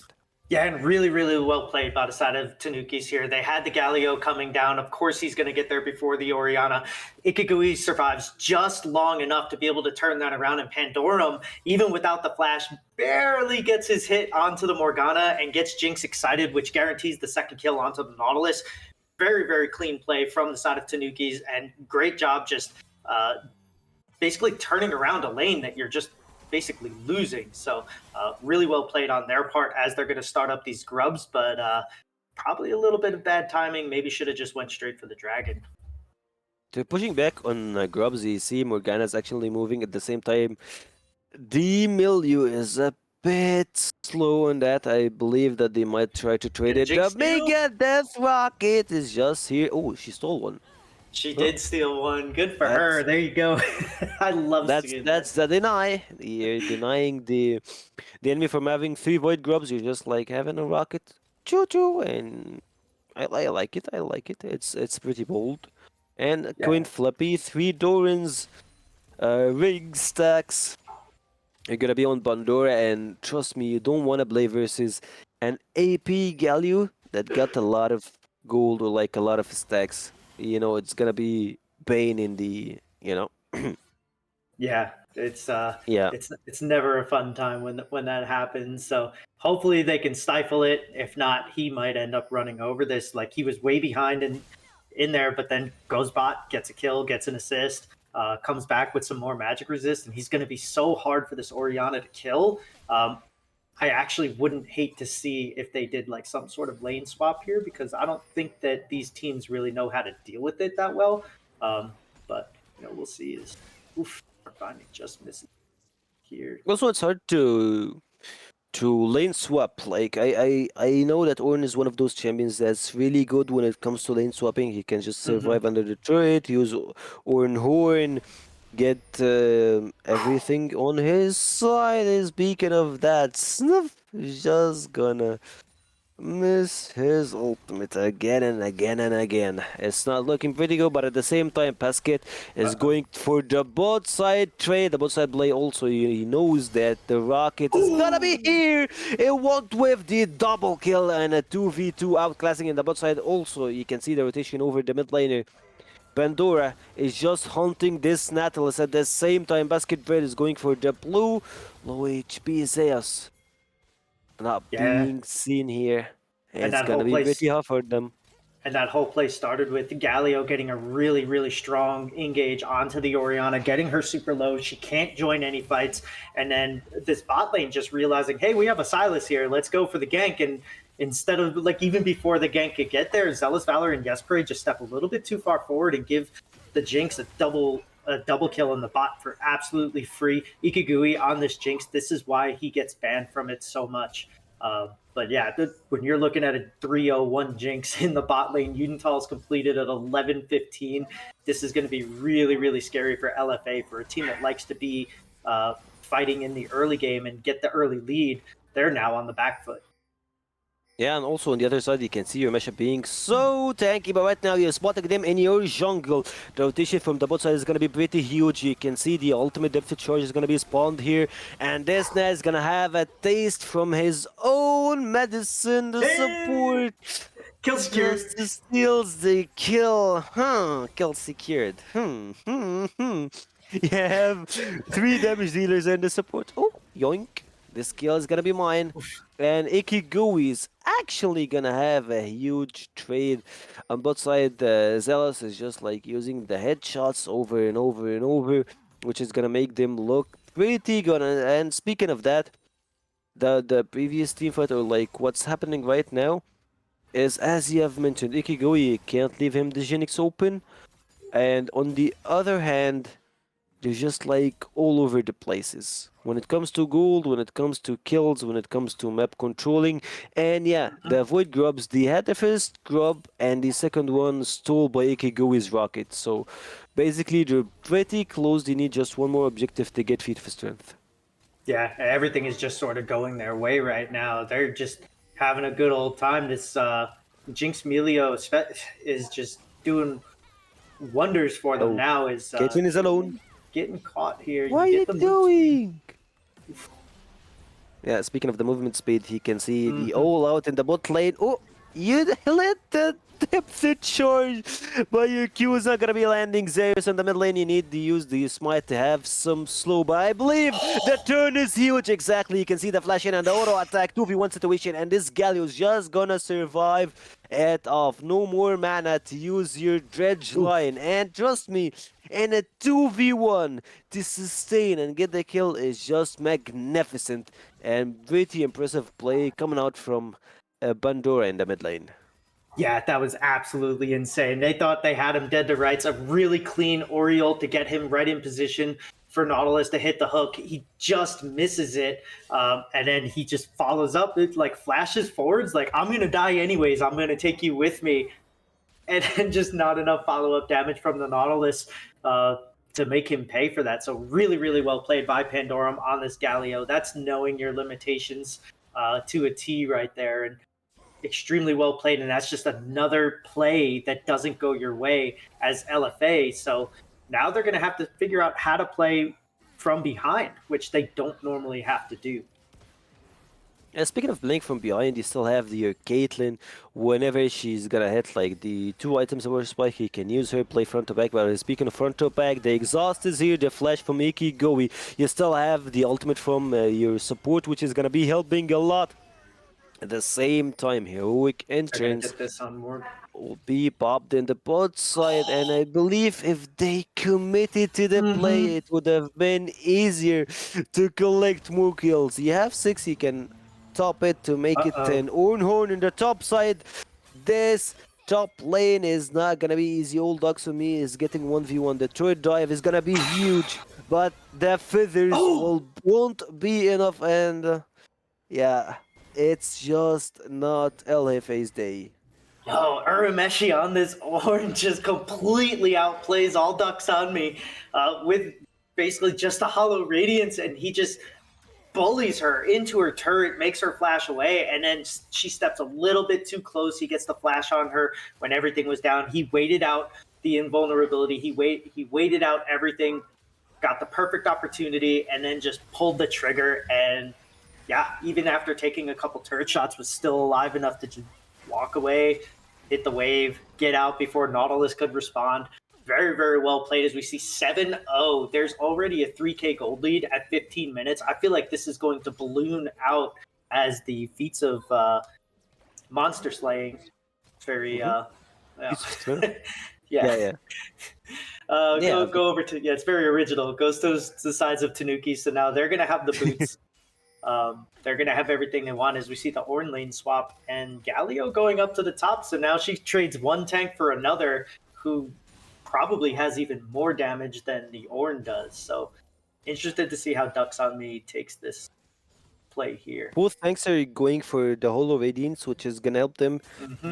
Yeah, and really well played by the side of Tanukis here. They had the Galio coming down. Of course, he's going to get there before the Orianna. Ikigui survives just long enough to be able to turn that around, and Pandorum, even without the flash, barely gets his hit onto the Morgana and gets Jinx excited, which guarantees the second kill onto the Nautilus. Very clean play from the side of Tanukis, and great job just basically turning around a lane that you're just basically losing. So really well played on their part as they're going to start up these grubs, but probably a little bit of bad timing. Maybe should have just went straight for the dragon. They're pushing back on Grubs. You see Morgana's actually moving at the same time. The milieu is a bit slow on that. I believe that they might try to trade Did it. The Jinx steal? Mega Death Rocket is just here. Oh, she stole one. She Huh. did steal one. Good for That's her. There you go. I love seeing that's that. the deny. You're denying the enemy from having 3 Void Grubs. You're just like having a rocket. Choo choo, and I like it. I like it. It's pretty bold. And Yeah. coin flippy, 3 Dorans, rig stacks. You're gonna be on Bandora, and trust me, you don't want to play versus an AP Galio that got a lot of gold or like a lot of stacks. You know, it's gonna be Bane in the, you know. Yeah, Yeah. it's never a fun time when that happens. So hopefully they can stifle it. If not, he might end up running over this. Like he was way behind in there, but then goes bot, gets a kill, gets an assist, comes back with some more magic resist, and he's going to be so hard for this Oriana to kill. I actually wouldn't hate to see if they did like some sort of lane swap here because I don't think that these teams really know how to deal with it that well. But we'll see. Is oof, finally just missing here. Also, it's hard to lane swap. Like I know that Ornn is one of those champions that's really good when it comes to lane swapping. He can just survive under the turret, use Ornn Horn, get everything on his side. And speaking of that, Snuff is just gonna miss his ultimate again and again and again. It's not looking pretty good, but at the same time, Pasket is going for the bot side trade. The bot side play also, he knows that the rocket is gonna be here. It walked with the double kill and a 2v2 outclassing in the bot side. Also, you can see the rotation over the mid laner. Pandora is just hunting this Nautilus at the same time. Basket Bread is going for the blue. Low HP Zeus not being seen here. And It's that gonna whole be place pretty hard for them. And that whole play started with Galio getting a really, really strong engage onto the Oriana, getting her super low. She can't join any fights. And then this bot lane just realizing, hey, we have a Sylas here. Let's go for the gank. And instead of, like, even before the gank could get there, Zealous Valor and Yespray just step a little bit too far forward and give the Jinx a double kill on the bot for absolutely free. Ikigui on this Jinx, this is why he gets banned from it so much. But yeah, when you're looking at a 301 Jinx in the bot lane, Udental's completed at 11:15. This is going to be really, really scary for LFA, for a team that likes to be fighting in the early game and get the early lead. They're now on the back foot. Yeah, and also on the other side, you can see your Mesha being so tanky, but right now you're spotting them in your jungle. The rotation from the bot side is going to be pretty huge. You can see the ultimate depth charge is going to be spawned here, and this Naz is going to have a taste from his own medicine. The support Kill secured. just steals the kill. Kill secured. You have 3 damage dealers and the support. Oh, yoink. This kill is gonna be mine. And Ikigui is actually gonna have a huge trade on both sides. Zealous is just like using the headshots over and over and over, which is gonna make them look pretty good. And speaking of that, the previous team fight, or like what's happening right now, is as you have mentioned, Ikigui, you can't leave him the Genix open. And on the other hand, they're just like all over the places. When it comes to gold, when it comes to kills, when it comes to map controlling. And yeah, the Void Grubs, they had the first grub and the second one stole by Ikigui's rocket. So basically they're pretty close. They need just one more objective to get Feat for Strength. Yeah, everything is just sort of going their way right now. They're just having a good old time. This Jinx Melio is just doing wonders for them now. Is Caitlyn is alone. Getting caught here. What are you doing? Yeah, speaking of the movement speed, he can see the all out in the bot lane. Oh, you let the depth charge, but your Q is not gonna be landing Zeus in the mid lane. You need to use the smite to have some slow, but I believe the turn is huge. Exactly, you can see the flash in and the auto attack 2v1 situation, and this Galio's just gonna survive it off. No more mana to use your dredge line, and trust me, in a 2v1 to sustain and get the kill is just magnificent and pretty impressive play coming out from Bandora in the mid lane. Yeah, that was absolutely insane. They thought they had him dead to rights. A really clean Oriole to get him right in position for Nautilus to hit the hook. He just misses it, and then he just follows up. It like flashes forwards, like I'm gonna die anyways. I'm gonna take you with me, and then just not enough follow up damage from the Nautilus to make him pay for that. So really, really well played by Pandorum on this Galio. That's knowing your limitations to a T right there, and extremely well played, and that's just another play that doesn't go your way as LFA. So now they're going to have to figure out how to play from behind, which they don't normally have to do. Speaking of playing from behind, you still have the Caitlyn. Whenever she's gonna hit like the 2 items over spike, you can use her, play front to back. But speaking of front to back, the exhaust is here, the flash from Iki Goey. You still have the ultimate from your support, which is gonna be helping a lot. At the same time, heroic entrance Get this on Murk. will be popped in the bot side, and I believe if they committed to the play, it would have been easier to collect more kills. You have 6, you can top it to make it an Ornhorn in the top side. This top lane is not gonna be easy. Old Ducks for me is getting 1v1. The third dive is gonna be huge, but the feathers won't be enough, and yeah, it's just not LFA's day. Yo, Urameshi on this orange just completely outplays all ducks on me with basically just a hollow radiance, and he just bullies her into her turret, makes her flash away, and then she steps a little bit too close. He gets the flash on her when everything was down. He waited out the invulnerability. He waited out everything, got the perfect opportunity, and then just pulled the trigger. And yeah, even after taking a couple turret shots, was still alive enough to just walk away, hit the wave, get out before Nautilus could respond. Very, very well played as we see 7-0. There's already a 3K gold lead at 15 minutes. I feel like this is going to balloon out as the feats of monster slaying. Very, yeah. Yeah. Go over to, it's very original. It goes to the sides of Tanuki. So now they're going to have the boots. They're going to have everything they want as we see the Ornn lane swap and Galio going up to the top. So now she trades one tank for another who probably has even more damage than the Ornn does. So interested to see how Ducks on Me takes this play here. Both tanks are going for the Holo Radiance, which is gonna help them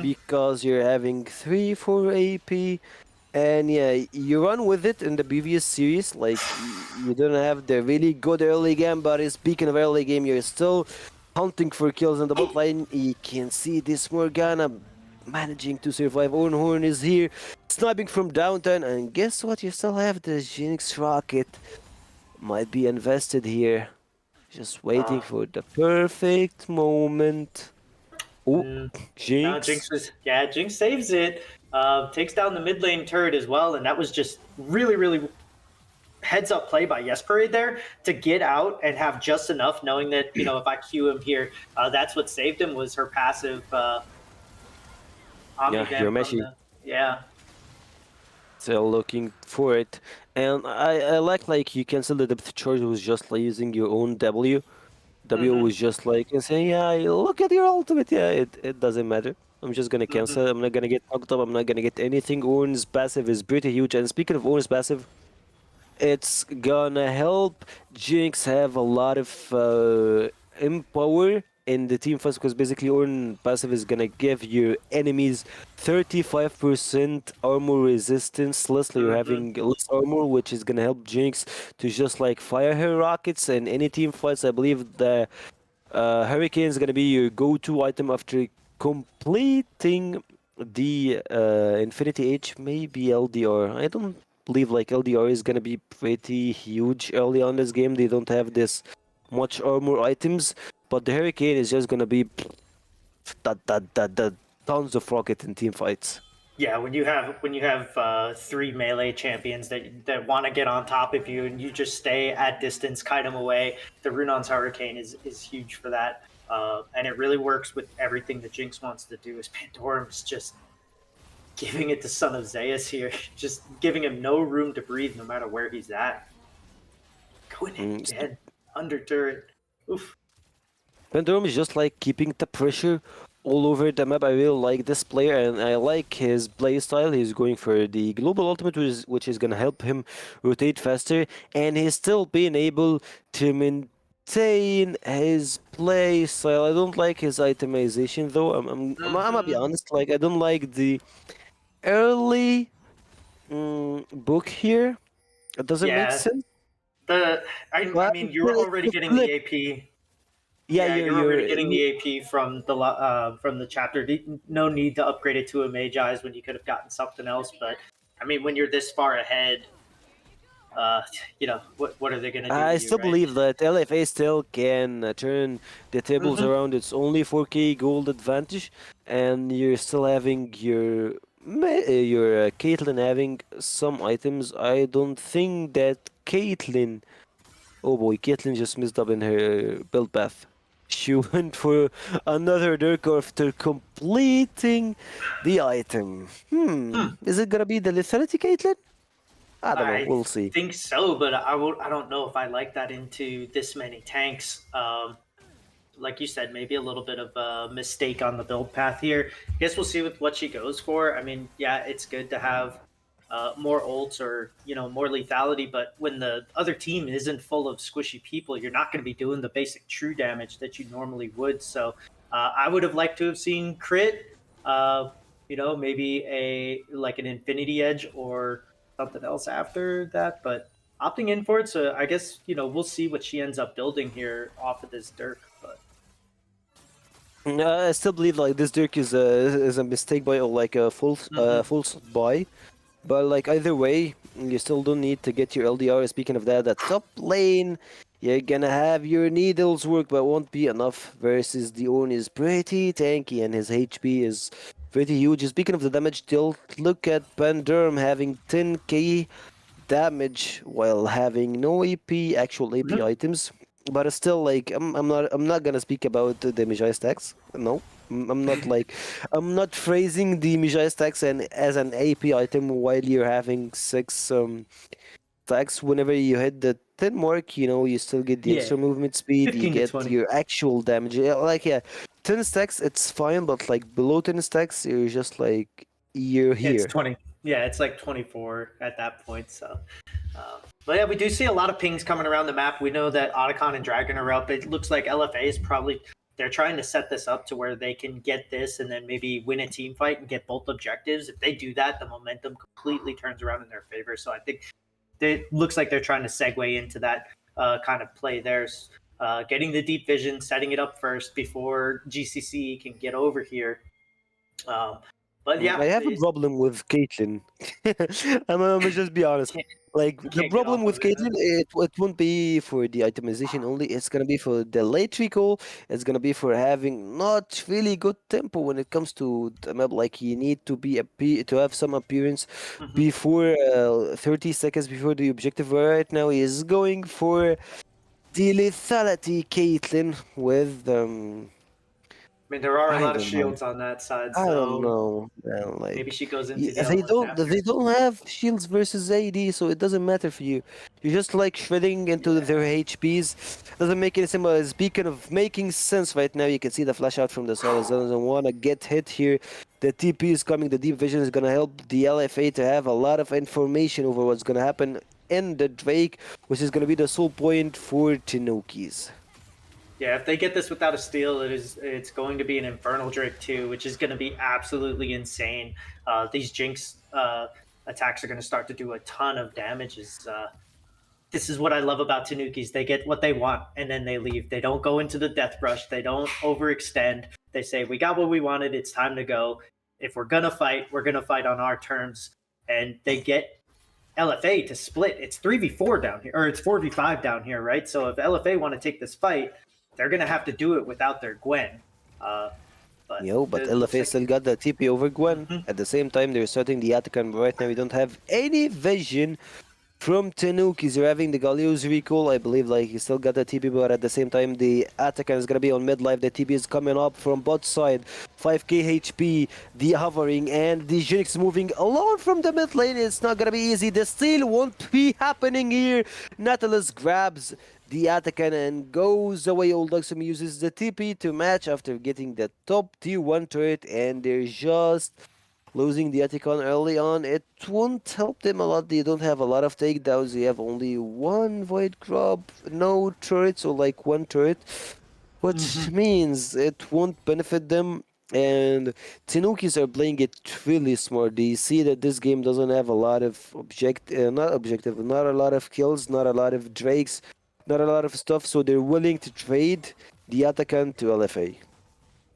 because you're having 3-4 AP. And yeah, you run with it in the previous series, like you don't have the really good early game, but speaking of early game, you're still hunting for kills in the bot lane. You can see this Morgana managing to survive. Ornhorn is here, sniping from downtown, and guess what? You still have the Jinx rocket. Might be invested here. Just waiting for the perfect moment. Oh, Jinx. Jinx saves it. Takes down the mid lane turret as well, and that was just really, really heads up play by Yes Parade there to get out and have just enough, knowing that, you know, if I Q him here, that's what saved him was her passive. Yeah. Still looking for it, and I like you cancel the depth charge was just like using your own W. Was just like saying, yeah, look at your ultimate. Yeah, it doesn't matter. I'm just gonna cancel. I'm not gonna get knocked up. I'm not gonna get anything. Ornn's passive is pretty huge. And speaking of Ornn's passive, it's gonna help Jinx have a lot of empower in the team fights, because basically Ornn passive is gonna give your enemies 35% armor resistance. Lastly, you're having less armor, which is gonna help Jinx to just like fire her rockets in any team fights. I believe the Hurricane is gonna be your go-to item after completing the Infinity H, maybe LDR. I don't believe like LDR is gonna be pretty huge early on this game. They don't have this much armor items, but the Hurricane is just gonna be tons of rocket in team fights. Yeah, when you have three melee champions that want to get on top of you and you just stay at distance, kite them away, the Runon's Hurricane is huge for that. And it really works with everything that Jinx wants to do. Is Pandorum's just giving it to Son of Zeus here, just giving him no room to breathe, no matter where he's at. Going in Mm, again, under turret. Oof. Pandorum is just like keeping the pressure all over the map. I really like this player and I like his play style. He's going for the global ultimate, which is gonna help him rotate faster, and he's still being able to maintain his play style. I don't like his itemization though. I'm gonna be honest. Like I don't like the early book here. It doesn't make Yeah, sense. I But mean, still, you're it's already the getting flip. the AP. Yeah, Yeah, you're already getting you're the AP from the chapter. No need to upgrade it to a Mage Eyes when you could have gotten something else. But I mean, when you're this far ahead, uh, what are they gonna do to I you, still right? believe that LFA still can turn the tables Hmm. around. It's only 4K gold advantage, and you're still having your Caitlyn having some items. I don't think that Caitlyn. Oh boy, Caitlyn just messed up in her build path. She went for another Dirk after completing the item. Hmm. Is it gonna be the lethality Caitlyn? I don't know. I We'll see. think so, but I don't know if I like that into this many tanks. Like you said, maybe a little bit of a mistake on the build path here. I guess we'll see with what she goes for. I mean, yeah, it's good to have more ults or more lethality, but when the other team isn't full of squishy people, you're not going to be doing the basic true damage that you normally would. So I would have liked to have seen crit. Maybe an infinity edge or something else after that, but opting in for it. So I guess we'll see what she ends up building here off of this Dirk, but. I still believe like this Dirk is a mistake buy or like a Mhm. false buy, but like either way, you still don't need to get your LDR. Speaking of that, at top lane, you're gonna have your needles work, but won't be enough. Versus the Ornn is pretty tanky and his HP is pretty huge. Speaking of the damage dealt, look at Panderm having 10k damage while having no AP, actual AP Mhm. items. But it's still like I'm not gonna speak about the Mijai stacks. No, I'm not like I'm not phrasing the Mijai stacks and as an AP item while you're having six stacks. Whenever you hit the 10 mark, you still get the Yeah, extra movement speed. You 15 to get 20. your actual damage. Yeah, like yeah, 10 stacks it's fine, but like below 10 stacks, you're just like you're It's here. 20. Yeah, it's like 24 at that point. So, but yeah, we do see a lot of pings coming around the map. We know that Otacon and Dragon are up. It looks like LFA is probably they're trying to set this up to where they can get this and then maybe win a team fight and get both objectives. If they do that, the momentum completely turns around in their favor. So I think it looks like they're trying to segue into that kind of play there. Getting the deep vision, setting it up first before GCC can get over here. Um, but I yeah, have a problem with Caitlyn. I'm gonna just be honest. can't Like you the can't get problem off of with it. Huh? Caitlyn, it won't be for the itemization only. It's gonna be for the late recall. It's gonna be for having not really good tempo when it comes to the map. Like you need to to have some appearance Hmm. before 30 seconds before the objective. Right now, he is going for the lethality Caitlyn with I mean, there are a I lot of don't know. shields on that side, I don't so know, man. maybe Like she goes into the they elements don't after. they don't have shields versus AD, so it doesn't matter for you. You're just like shredding into their Yeah. HPs. Doesn't make any sense. But speaking of making sense, right now you can see the flash out from the Silas doesn't wanna get hit here. The TP is coming. The deep vision is gonna help the LFA to have a lot of information over what's gonna happen in the Drake, which is gonna be the sole point for Chinooki's. Yeah, if they get this without a steal, it's going to be an Infernal Drake too, which is going to be absolutely insane. These Jinx attacks are going to start to do a ton of damage. This is what I love about Tanukis. They get what they want and then they leave. They don't go into the death rush. They don't overextend. They say, "We got what we wanted. It's time to go. If we're gonna fight, we're gonna fight on our terms." And they get LFA to split. It's 3v4 down here, or it's 4v5 down here, right? So if LFA want to take this fight, they're going to have to do it without their Gwen. Uh, But But it looks LFA like. still got the TP over Gwen. Mhm. At the same time, they're starting the Atakan, but right now we don't have any vision from Tanuki. They're having the Galio's recall. I believe like he still got the TP, but at the same time the Atakan is gonna be on mid life. The TP is coming up from bot side. 5k HP, the hovering, and the Jinx moving alone from the mid lane. It's not gonna be easy. The steal won't be happening here. Nautilus grabs the Atakan and goes away. Old Luxem uses the TP to match after getting the top tier 1 turret, and they're just losing the Aticon early on. It won't help them a lot. They don't have a lot of takedowns. They have only one Void Crop, no turrets, or like one turret, which means it won't benefit them. And Tanukis are playing it really smart. They see that this game doesn't have a lot of not a lot of kills, not a lot of drakes, not a lot of stuff. So they're willing to trade the Atakan to LFA.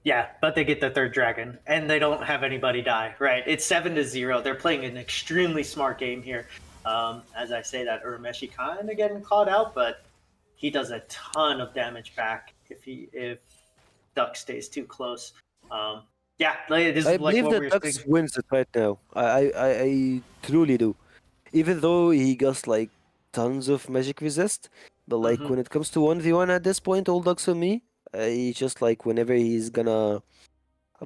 Yeah, but they get the third dragon, and they don't have anybody die. Right? It's 7-0. They're playing an extremely smart game here. As I say that, Urameshi kind of getting caught out, but he does a ton of damage back if Duck stays too close. Yeah, this I is like believe what we that were Dux saying. wins it right now. I truly do. Even though he got like tons of magic resist, but like Hmm. when it comes to 1v1 at this point, all Dux on me, he just like whenever he's gonna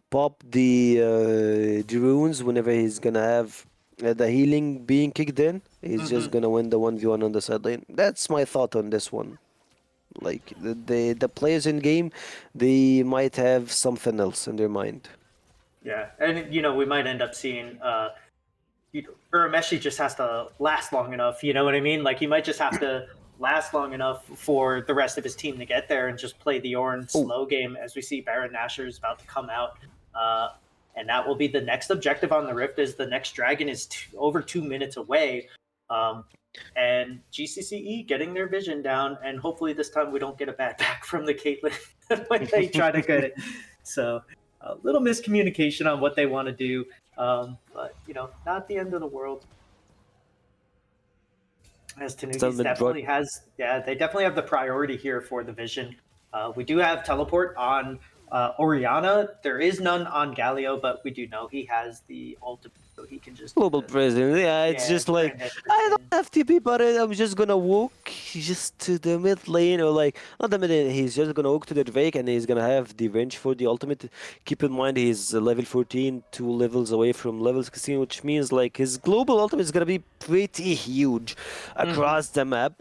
pop the runes, whenever he's gonna have the healing being kicked in, he's Hmm. just gonna win the 1v1 on the side lane. That's my thought on this one. Like the players in game, they might have something else in their mind. Yeah, and we might end up seeing Urameshi just has to last long enough. You know what I mean? Like he might just have to last long enough for the rest of his team to get there and just play the Ornn Oh, slow game as we see Baron Nashor is about to come out. Uh, and that will be the next objective on the Rift. Is the next dragon is over 2 minutes away. Um, and GCCE getting their vision down, and hopefully this time we don't get a bad back from the Caitlyn when they try to get it. So a little miscommunication on what they want to do. But not the end of the world. As still Tanuki's mid definitely has, yeah, they definitely have the priority here for the vision. We do have teleport on Oriana. There is none on Galio, but we do know he has the ultimate, so he can just do global the prison. Yeah, it's just like grand I don't entrance. have TP, but I'm just gonna walk just to the mid lane, or like not the mid lane. He's just gonna walk to the Drake, and he's gonna have the range for the ultimate. Keep in mind he's level 14, 2 levels away from level 16, which means like his global ultimate is gonna be pretty huge Mm-hmm. across the map.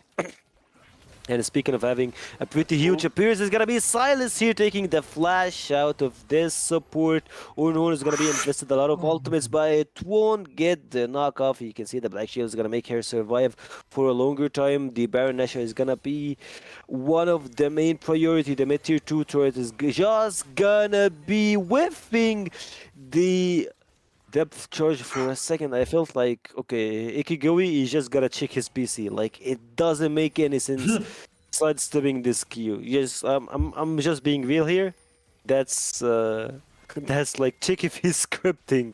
And speaking of having a pretty huge Ooh. appearance, is gonna be Silas here taking the flash out of this support. Unknown is gonna be invested a lot of ultimates, but it won't get the knockoff. You can see the Black Shield is gonna make her survive for a longer time. The Baron Nashor is gonna be one of the main priority. The mid tier 2 turret is just gonna be whiffing the depth charge for a second. I felt like, okay, Ikigoi, he just gotta check his PC. Like, it doesn't make any sense sidestepping this queue. Yes, I'm just being real here. That's that's like check if he's scripting.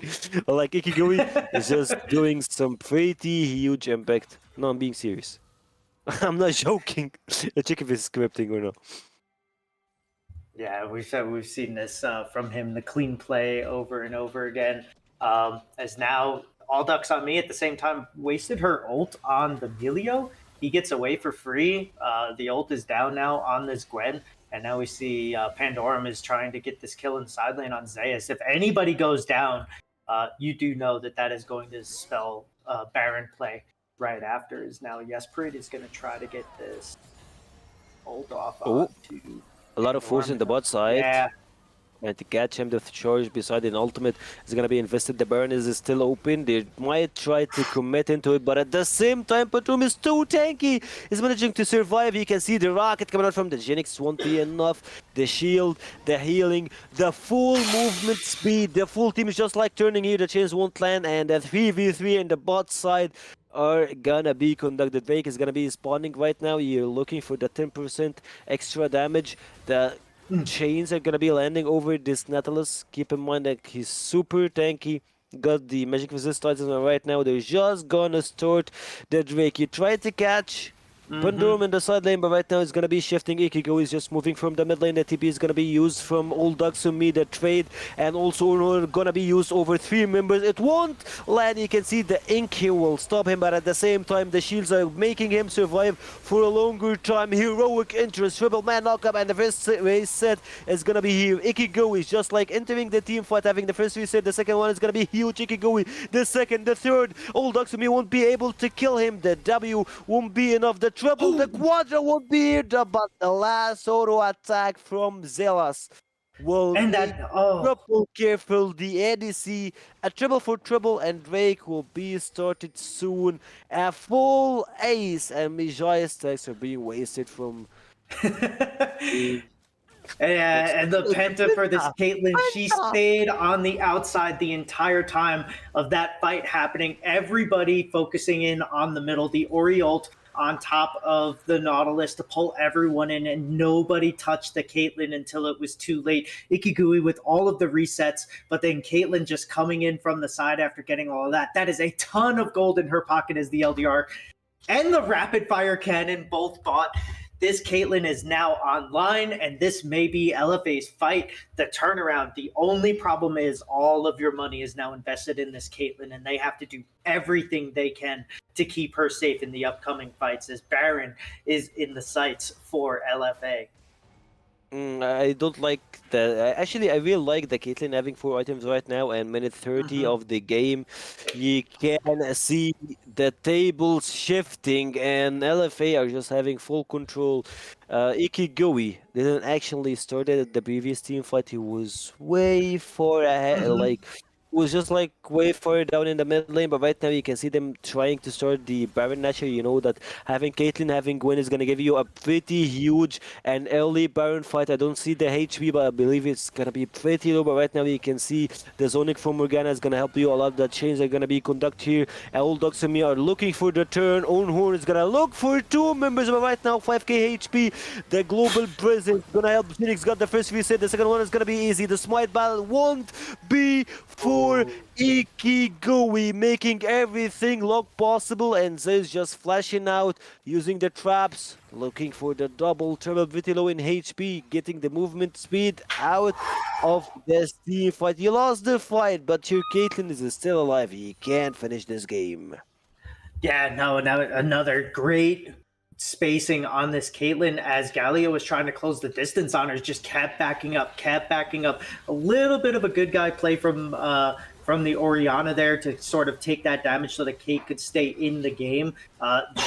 Like Ikigoi is just doing some pretty huge impact. No, I'm being serious. I'm not joking. Check if he's scripting or not. Yeah, we've seen this from him, the clean play over and over again. As now all ducks on me at the same time wasted her ult on the Milio. He gets away for free. The ult is down now on this Gwen, and now we see Pandorum is trying to get this kill in side lane on Zeus. If anybody goes down, you do know that is going to spell Baron play right after. Is now Yesprit is going to try to get this ult off Oh, onto a lot of force in Pandorum. the bot side. Yeah. And to catch him, the charge beside an ultimate is gonna be invested. The burn is still open. They might try to commit into it, but at the same time, Patrum is too tanky. He's managing to survive. You can see the rocket coming out from the Genix won't be enough. The shield, the healing, the full movement speed. The full team is just like turning here. The chains won't land, and the 3v3 in the bot side are gonna be conducted. Drake is gonna be spawning right now. You're looking for the 10% extra damage. The chains are gonna be landing over this Nautilus. Keep in mind that he's super tanky. Got the magic resist items right now. They're just gonna start the Drake. You try to catch Pandorm in the side lane, but right now it's gonna be shifting. Ikigo is just moving from the mid lane. The TP is gonna be used from Old Daxumi, the trade, and also gonna be used over 3 members. It won't land. You can see the ink here will stop him, but at the same time, the shields are making him survive for a longer time. Heroic interest, triple man knockup, and the first race set is gonna be here. Ikigo is just like entering the team fight, having the first reset. The second one is gonna be huge. Ikigo, the second, the third. Old Daxumi won't be able to kill him. The W won't be enough. The triple, the quadra won't be here, but the last auto attack from Zealous will And make that triple careful. The ADC, a triple for triple, and Drake will be started soon. A full ace, and Miaw stacks are being wasted from. And the Penta for this Caitlyn, she Penta! stayed on the outside the entire time of that fight happening. Everybody focusing in on the middle, the Ori ult on top of the Nautilus to pull everyone in, and nobody touched the Caitlyn until it was too late. Ikigui with all of the resets, but then Caitlyn just coming in from the side after getting all of that. That is a ton of gold in her pocket as the LDR and the rapid fire cannon both bought. This Caitlyn is now online, and this may be LFA's fight, the turnaround. The only problem is all of your money is now invested in this Caitlyn, and they have to do everything they can to keep her safe in the upcoming fights, as Baron is in the sights for LFA. I don't like the. Actually, I really like the Caitlyn having 4 items right now, and minute 30 of the game, you can see the tables shifting, and LFA are just having full control. Ikigui didn't actually started at the previous team fight. He was way far ahead, like was just like way far down in the mid lane, but right now you can see them trying to start the Baron Nashor. You know that having Caitlyn, having Gwen is gonna give you a pretty huge and early Baron fight. I don't see the HP, but I believe it's gonna be pretty low. But right now you can see the zoning from Morgana is gonna help you a lot. The chains are gonna be conduct here. Old Dogs and me are looking for the turn. Ownhorn is gonna look for 2 members, but right now 5k HP. The global presence gonna help. Phoenix got the first reset. The second one is gonna be easy. The smite battle won't be for Ikigui, making everything look possible, and Zeus just flashing out, using the traps, looking for the double triple Vitilo in HP, getting the movement speed out of this team fight. You lost the fight, but your Caitlyn is still alive. He can't finish this game. Yeah, no, another great spacing on this Caitlyn as Galio was trying to close the distance on her, just kept backing up, A little bit of a good guy play from the Orianna there to sort of take that damage so that Kate could stay in the game.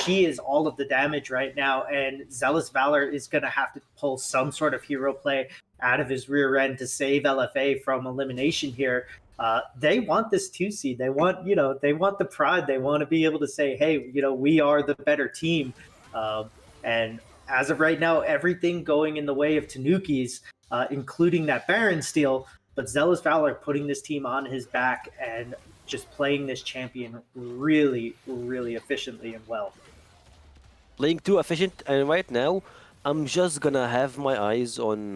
She is all of the damage right now, and Zealous Valor is going to have to pull some sort of hero play out of his rear end to save LFA from elimination here. They want this 2 seed. They want, they want the pride. They want to be able to say, hey, we are the better team. And as of right now, everything going in the way of Tanuki's, including that Baron steal, but Zealous Valor putting this team on his back and just playing this champion really, really efficiently and well. Playing too efficient, and right now, I'm just gonna have my eyes on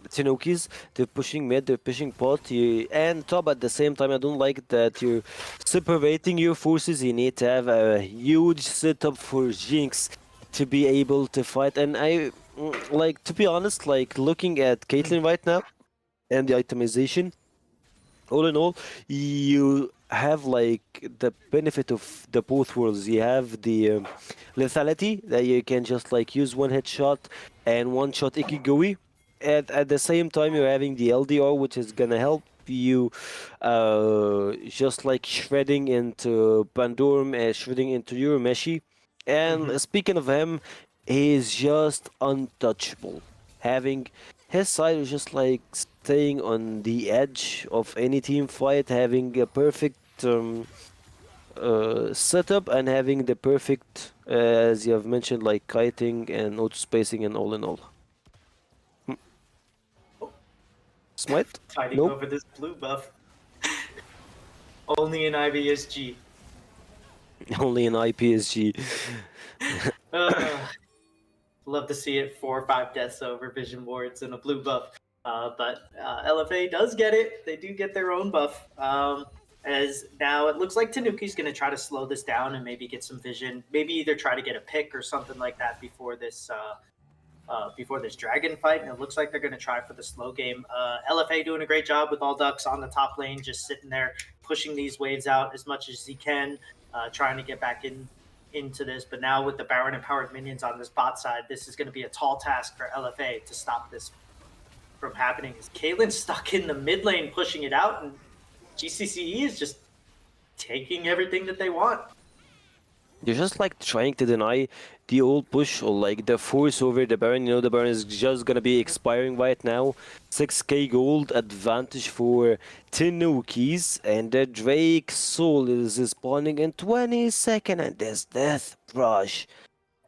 Tanuki's. They're pushing mid, they're pushing bot, and top at the same time. I don't like that you're separating your forces. You need to have a huge setup for Jinx to be able to fight. And like, to be honest, like looking at Caitlyn right now and the itemization, all in all, you have like the benefit of the both worlds. You have the lethality that you can just like use one headshot and one shot Ikigui. And at the same time, you're having the LDR, which is gonna help you just like shredding into Pandorm and shredding into Urameshi. And speaking of him, he's just untouchable. Having his side is just like staying on the edge of any team fight, having a perfect setup and having the perfect, as you have mentioned, like kiting and auto spacing and all in all. Smite? Fighting Nope. over this blue buff. Only in IBSG. Only in IPSG. Love to see it 4 or 5 deaths over vision wards and a blue buff. But LFA does get it. They do get their own buff. As now it looks like Tanuki's going to try to slow this down and maybe get some vision. Maybe either try to get a pick or something like that before this dragon fight. And it looks like they're going to try for the slow game. LFA doing a great job with all ducks on the top lane, just sitting there pushing these waves out as much as he can, trying to get back into this. But now with the Baron empowered minions on this bot side, this is going to be a tall task for LFA to stop this from happening. Is Caitlyn's stuck in the mid lane pushing it out, and GCCE is just taking everything that they want. They're just like trying to deny the old push or like the force over the Baron. You know, the Baron is just gonna be expiring right now. 6k gold advantage for Tenukis, and the Drake Soul is spawning in 20 seconds, and this Death Brush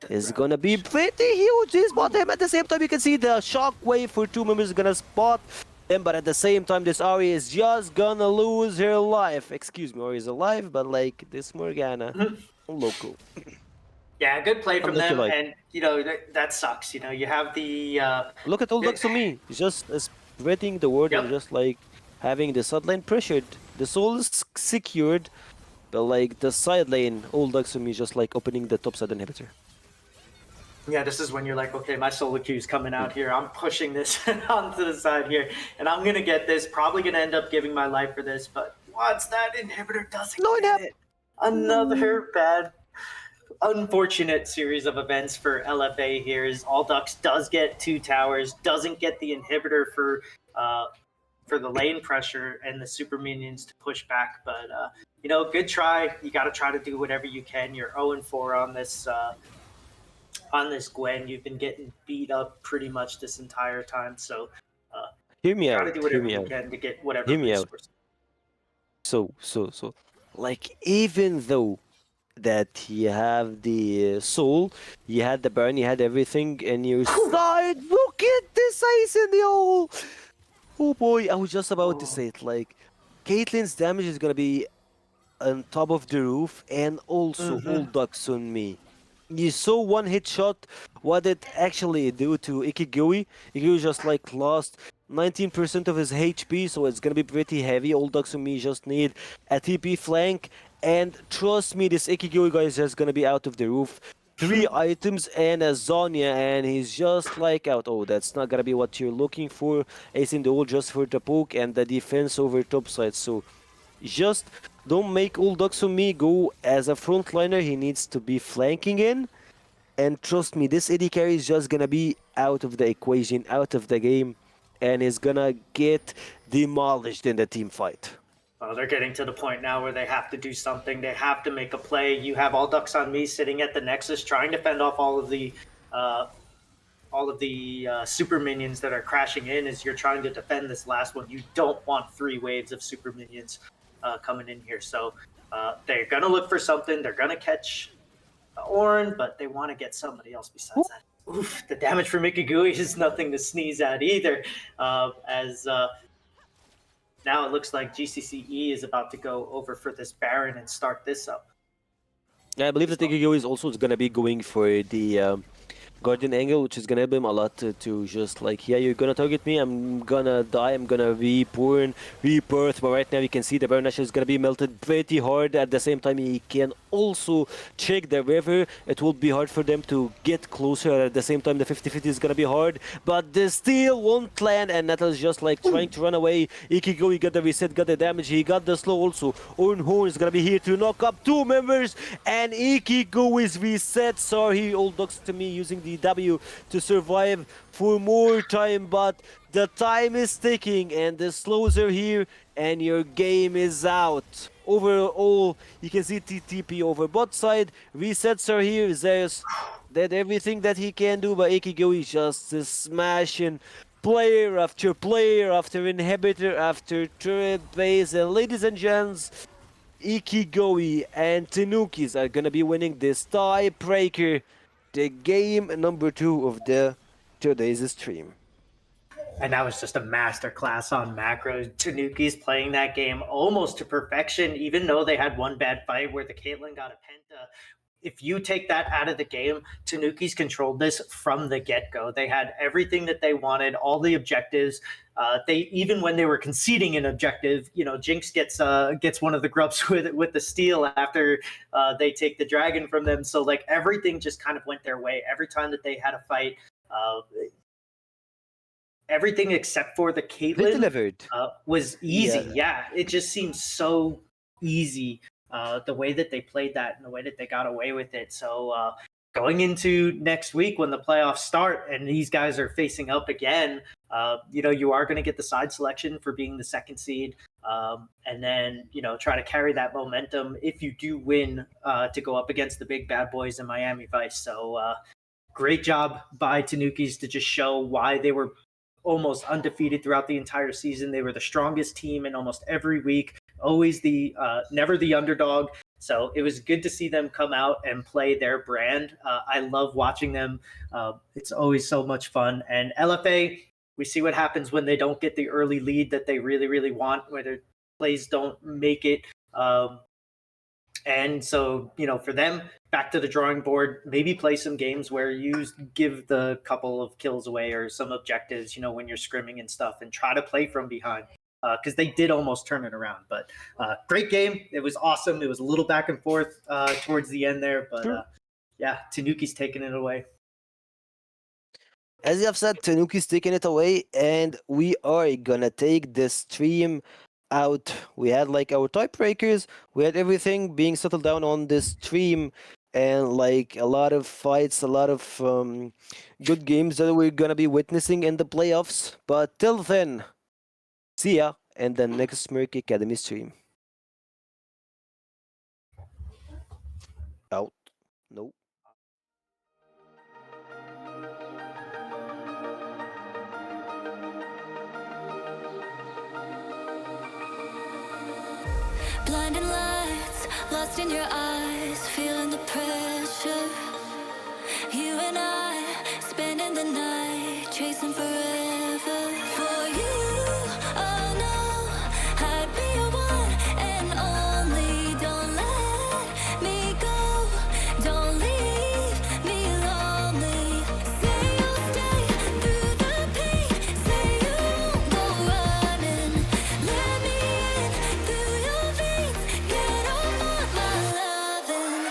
is gonna be pretty huge. He spot him at the same time. You can see the shockwave for 2 members is gonna spot him, but at the same time, this Ari is just gonna lose her life. Excuse me, Ari is alive, but like this Morgana, local. Yeah, good play from them, like. and that sucks. You have the Look at all ducks to me. He's just spreading the word and just like having the side lane pressured. The soul is secured, but like the side lane, all ducks to me just like opening the top side inhibitor. Yeah, this is when you're like, okay, my solo queue's coming out here. I'm pushing this onto the side here, and I'm gonna get this. Probably gonna end up giving my life for this, but once that inhibitor doesn't get it, another bad, unfortunate series of events for LFA here. Is All Ducks does get 2 towers, doesn't get the inhibitor for the lane pressure and the super minions to push back. But good try. You got to try to do whatever you can. You're 0-4 on this. On this Gwen, you've been getting beat up pretty much this entire time, so hear me try out. to do whatever you can to get whatever resource. So, like, even though that you have the soul, you had the burn, you had everything, and your side, look at this ice in the hole! Oh boy, I was just about to say it, like, Caitlyn's damage is gonna be on top of the roof, and also all ducks on me. You saw one hit shot, what it actually do to Ikigui. Ikigui just like lost 19% of his HP, so it's gonna be pretty heavy. All ducks on me just need a TP flank, and trust me, this Ikigui guy is just gonna be out of the roof. 3 items and a Zonya, and he's just like out. Oh, that's not gonna be what you're looking for. Ace in the hole just for the poke and the defense over top side. So just don't make all ducks on me go as a frontliner. He needs to be flanking in. And trust me, this AD carry is just gonna be out of the equation, out of the game, and is gonna get demolished in the team fight. Well, they're getting to the point now where they have to do something. They have to make a play. You have All Ducks on me sitting at the Nexus trying to fend off all of the super minions that are crashing in as you're trying to defend this last one. You don't want 3 waves of super minions coming in here. So they're going to look for something. They're going to catch Ornn, but they want to get somebody else besides that. Oof, the damage from Ikigui is nothing to sneeze at either. Now it looks like GCCE is about to go over for this Baron and start this up. Yeah, I believe that Ikigui is also going to be going for the Guardian angle, which is gonna help him a lot to just like, yeah, you're gonna target me, I'm gonna die, I'm gonna reborn, rebirth, but right now you can see the Baron is gonna be melted pretty hard. At the same time, he can also check the river. It will be hard for them to get closer. At the same time, the 50-50 is gonna be hard, but they still won't land, and Natal's just like trying to run away. Ikigui got the reset, got the damage, he got the slow also. Ornn is gonna be here to knock up 2 members, and Ikigui's reset. Sorry, old dogs to me using the W to survive for more time, but the time is ticking and the slows are here and your game is out. Overall, you can see TTP over bot side, resets are here, Zeus did everything that he can do, but Ikigui just is smashing player after inhibitor after turret base. And ladies and gents, Ikigui and Tenukis are gonna be winning this tiebreaker, the game number 2 of today's stream. And that was just a masterclass on macros. Tanuki's playing that game almost to perfection, even though they had one bad fight where the Caitlyn got a penta. if you take that out of the game, Tanuki's controlled this from the get-go. They had everything that they wanted, all the objectives. They even when they were conceding an objective, Jinx gets one of the grubs with the steal after they take the dragon from them. So like everything just kind of went their way every time that they had a fight. Everything except for the They Caitlyn delivered. was easy. Yeah, it just seems so easy. The way that they played that and the way that they got away with it. So going into next week when the playoffs start and these guys are facing up again, you are going to get the side selection for being the second seed, and then try to carry that momentum if you do win to go up against the big bad boys in Miami Vice. So great job by Tanukis to just show why they were almost undefeated throughout the entire season. They were the strongest team in almost every week, always never the underdog. So it was good to see them come out and play their brand. I love watching them. It's always so much fun. And LFA, we see what happens when they don't get the early lead that they really, really want, where their plays don't make it. And so, for them, back to the drawing board, maybe play some games where you give the couple of kills away or some objectives, when you're scrimming and stuff, and try to play from behind. Because they did almost turn it around. But great game. It was awesome. It was a little back and forth towards the end there. But yeah, Tanuki's taking it away. As you have said, Tanuki's taking it away, and we are gonna take this stream out. We had like our tiebreakers, we had everything being settled down on this stream, and like a lot of fights, a lot of good games that we're gonna be witnessing in the playoffs. But till then, see ya in the next Murk Academy stream. Out. Nope. Blinding lights, lost in your eyes, feeling the pressure. You and I, spending the night, chasing forever. For you, oh no, I'd be your one and only. Don't let me go, don't leave me lonely. Say you'll stay through the pain, say you won't go running. Let me in through your veins, get off of my loving.